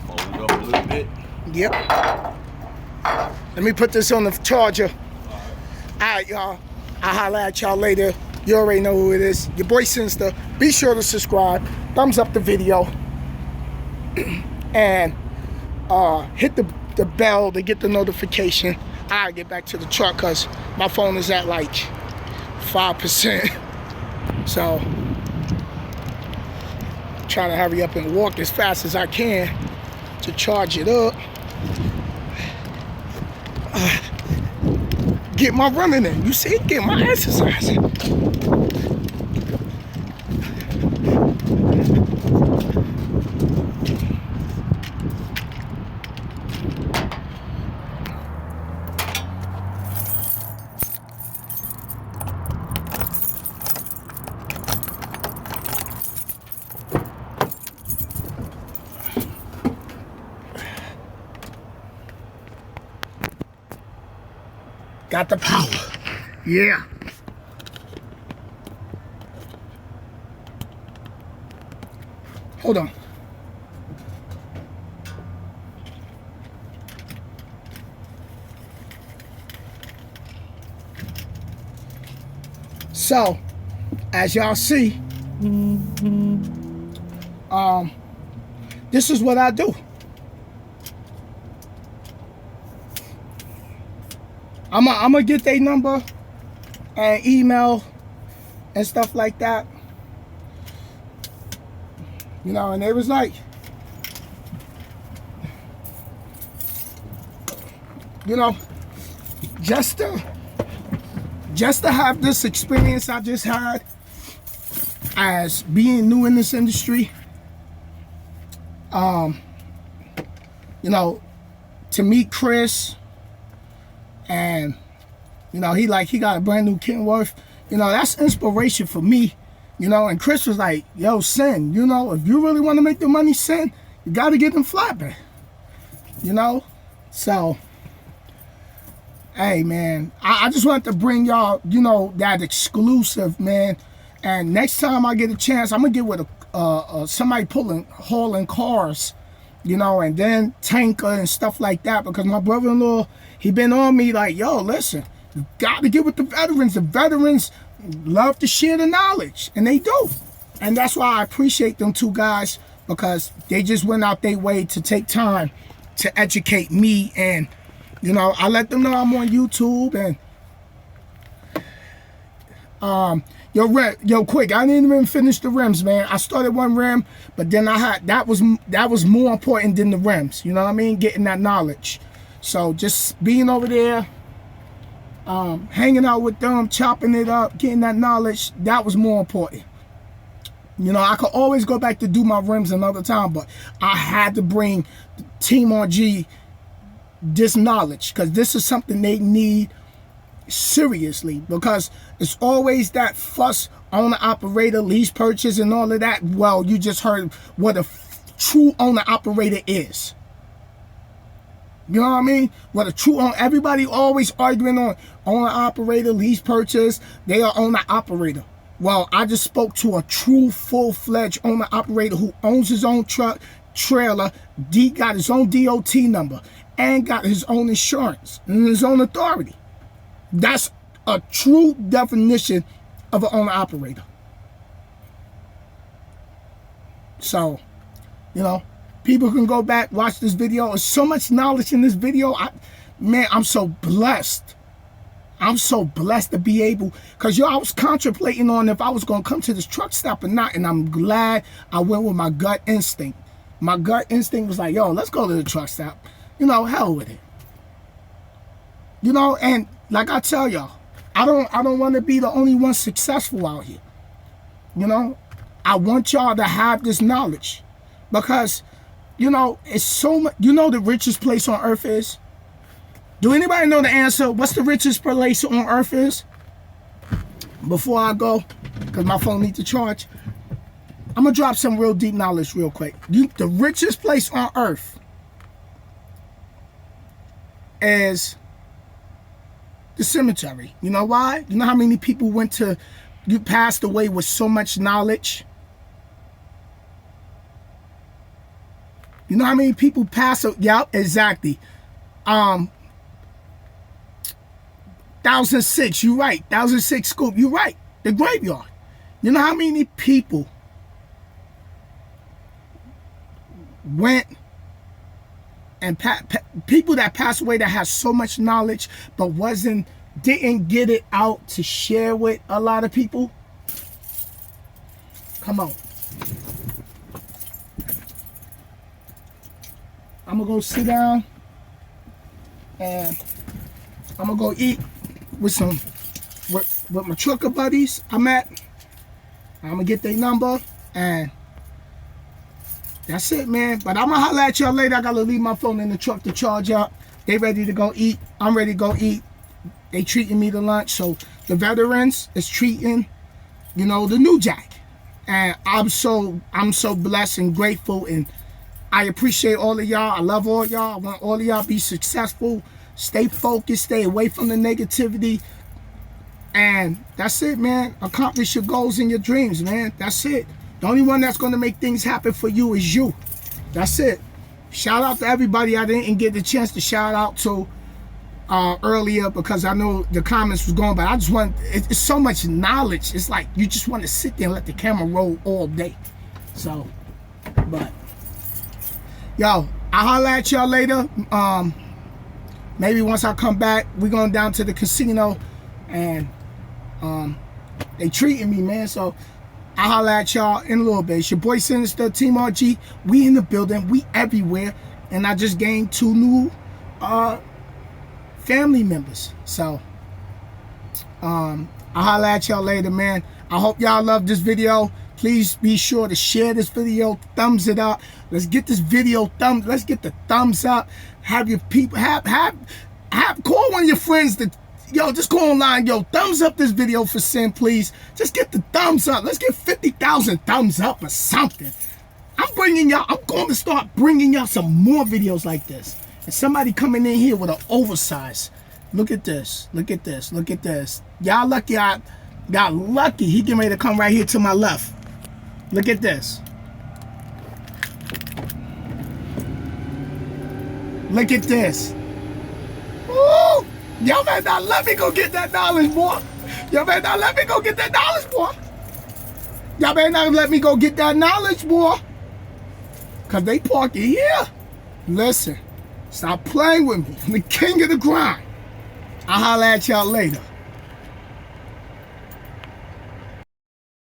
Fold it up a little bit. Yep. Let me put this on the charger. Alright, y'all. I'll holler at y'all later. You already know who it is. Your boy Sinster. Be sure to subscribe. Thumbs up the video. And hit the bell to get the notification. I'll get back to the truck because my phone is at like 5%. So trying to hurry up and walk as fast as I can to charge it up. Get my running in. You see, get my exercise in. Got the power. Yeah. Hold on. So, as y'all see, this is what I do. I'm gonna get their number and email and stuff like that. You know, and they was like, you know, just to have this experience I just had as being new in this industry, you know, to meet Chris, and you know, he got a brand new Kenworth, you know, that's inspiration for me, you know. And Chris was like, yo, Sin, you know, if you really want to make the money, Sin, you got to get them flatbed, you know. So hey man, I just wanted to bring y'all, you know, that exclusive, man. And next time I get a chance, I'm gonna get with somebody hauling cars, you know, and then tanker and stuff like that, because my brother-in-law, he been on me like, yo, listen, you got to get with the veterans. The veterans love to share the knowledge, and they do. And that's why I appreciate them two guys, because they just went out their way to take time to educate me. And you know, I let them know I'm on YouTube. And yo, quick, I didn't even finish the rims, man. I started one rim, but then that was more important than the rims. You know what I mean? Getting that knowledge. So just being over there, hanging out with them, chopping it up, getting that knowledge, that was more important. You know, I could always go back to do my rims another time, but I had to bring Team RG this knowledge, because this is something they need seriously, because it's always that fuss owner operator, lease purchase, and all of that. Well, you just heard what a true owner operator is. You know what I mean? What a true owner, everybody always arguing on owner operator, lease purchase, they are owner operator. Well, I just spoke to a true full-fledged owner operator who owns his own truck, trailer, got his own DOT number, and got his own insurance and his own authority. That's a true definition of an owner-operator. So, you know, people can go back, watch this video. There's so much knowledge in this video. Man, I'm so blessed. I'm so blessed to be able, because I was contemplating on if I was going to come to this truck stop or not, and I'm glad I went with my gut instinct. My gut instinct was like, yo, let's go to the truck stop. You know, hell with it. You know, and like I tell y'all, I don't want to be the only one successful out here. You know, I want y'all to have this knowledge, because, you know, it's so much. You know, the richest place on earth is? Do anybody know the answer? What's the richest place on earth is? Before I go, because my phone needs to charge, I'm going to drop some real deep knowledge real quick. The richest place on earth is the cemetery. You know why? You know how many people passed away with so much knowledge? You know how many people passed? Yeah, exactly. 1006, you right. 1006 Scoop, you right. The graveyard. You know how many people went and people that passed away that has so much knowledge but didn't get it out to share with a lot of people? Come on. I'm gonna go sit down and I'm gonna go eat with my trucker buddies I'm at. I'm gonna get their number, and that's it, man. But I'm gonna holler at y'all later. I gotta leave my phone in the truck to charge up. They ready to go eat. I'm ready to go eat. They treating me to lunch. So the veterans is treating, you know, the new jack. And I'm so blessed and grateful, and I appreciate all of y'all. I love all y'all. I want all of y'all to be successful. Stay focused. Stay away from the negativity. And that's it, man. Accomplish your goals and your dreams, man. That's it. The only one that's going to make things happen for you is you. That's it. Shout out to everybody I didn't get the chance to shout out to earlier, because I know the comments was going, but I just want, it's so much knowledge. It's like you just want to sit there and let the camera roll all day. So, but, yo, I'll holler at y'all later. Maybe once I come back, we're going down to the casino, and they treating me, man. So I'll holler at y'all in a little bit. It's your boy Sinister, Team RG. We in the building. We everywhere. And I just gained 2 new family members. So, I'll holler at y'all later, man. I hope y'all love this video. Please be sure to share this video. Thumbs it up. Let's get this video let's get the thumbs up. Have your people, call one of your friends to, yo, just go online, yo, thumbs up this video for Sin, please. Just get the thumbs up. Let's get 50,000 thumbs up or something. I'm going to start bringing y'all some more videos like this. And somebody coming in here with an oversized. Look at this. Look at this. Look at this. Y'all lucky I got lucky. He getting ready to come right here to my left. Look at this. Look at this. Ooh. Y'all better not let me go get that knowledge, boy. Y'all better not let me go get that knowledge, boy. Y'all better not let me go get that knowledge, boy. Because they park it here. Listen, stop playing with me. I'm the king of the grind. I'll holler at y'all later.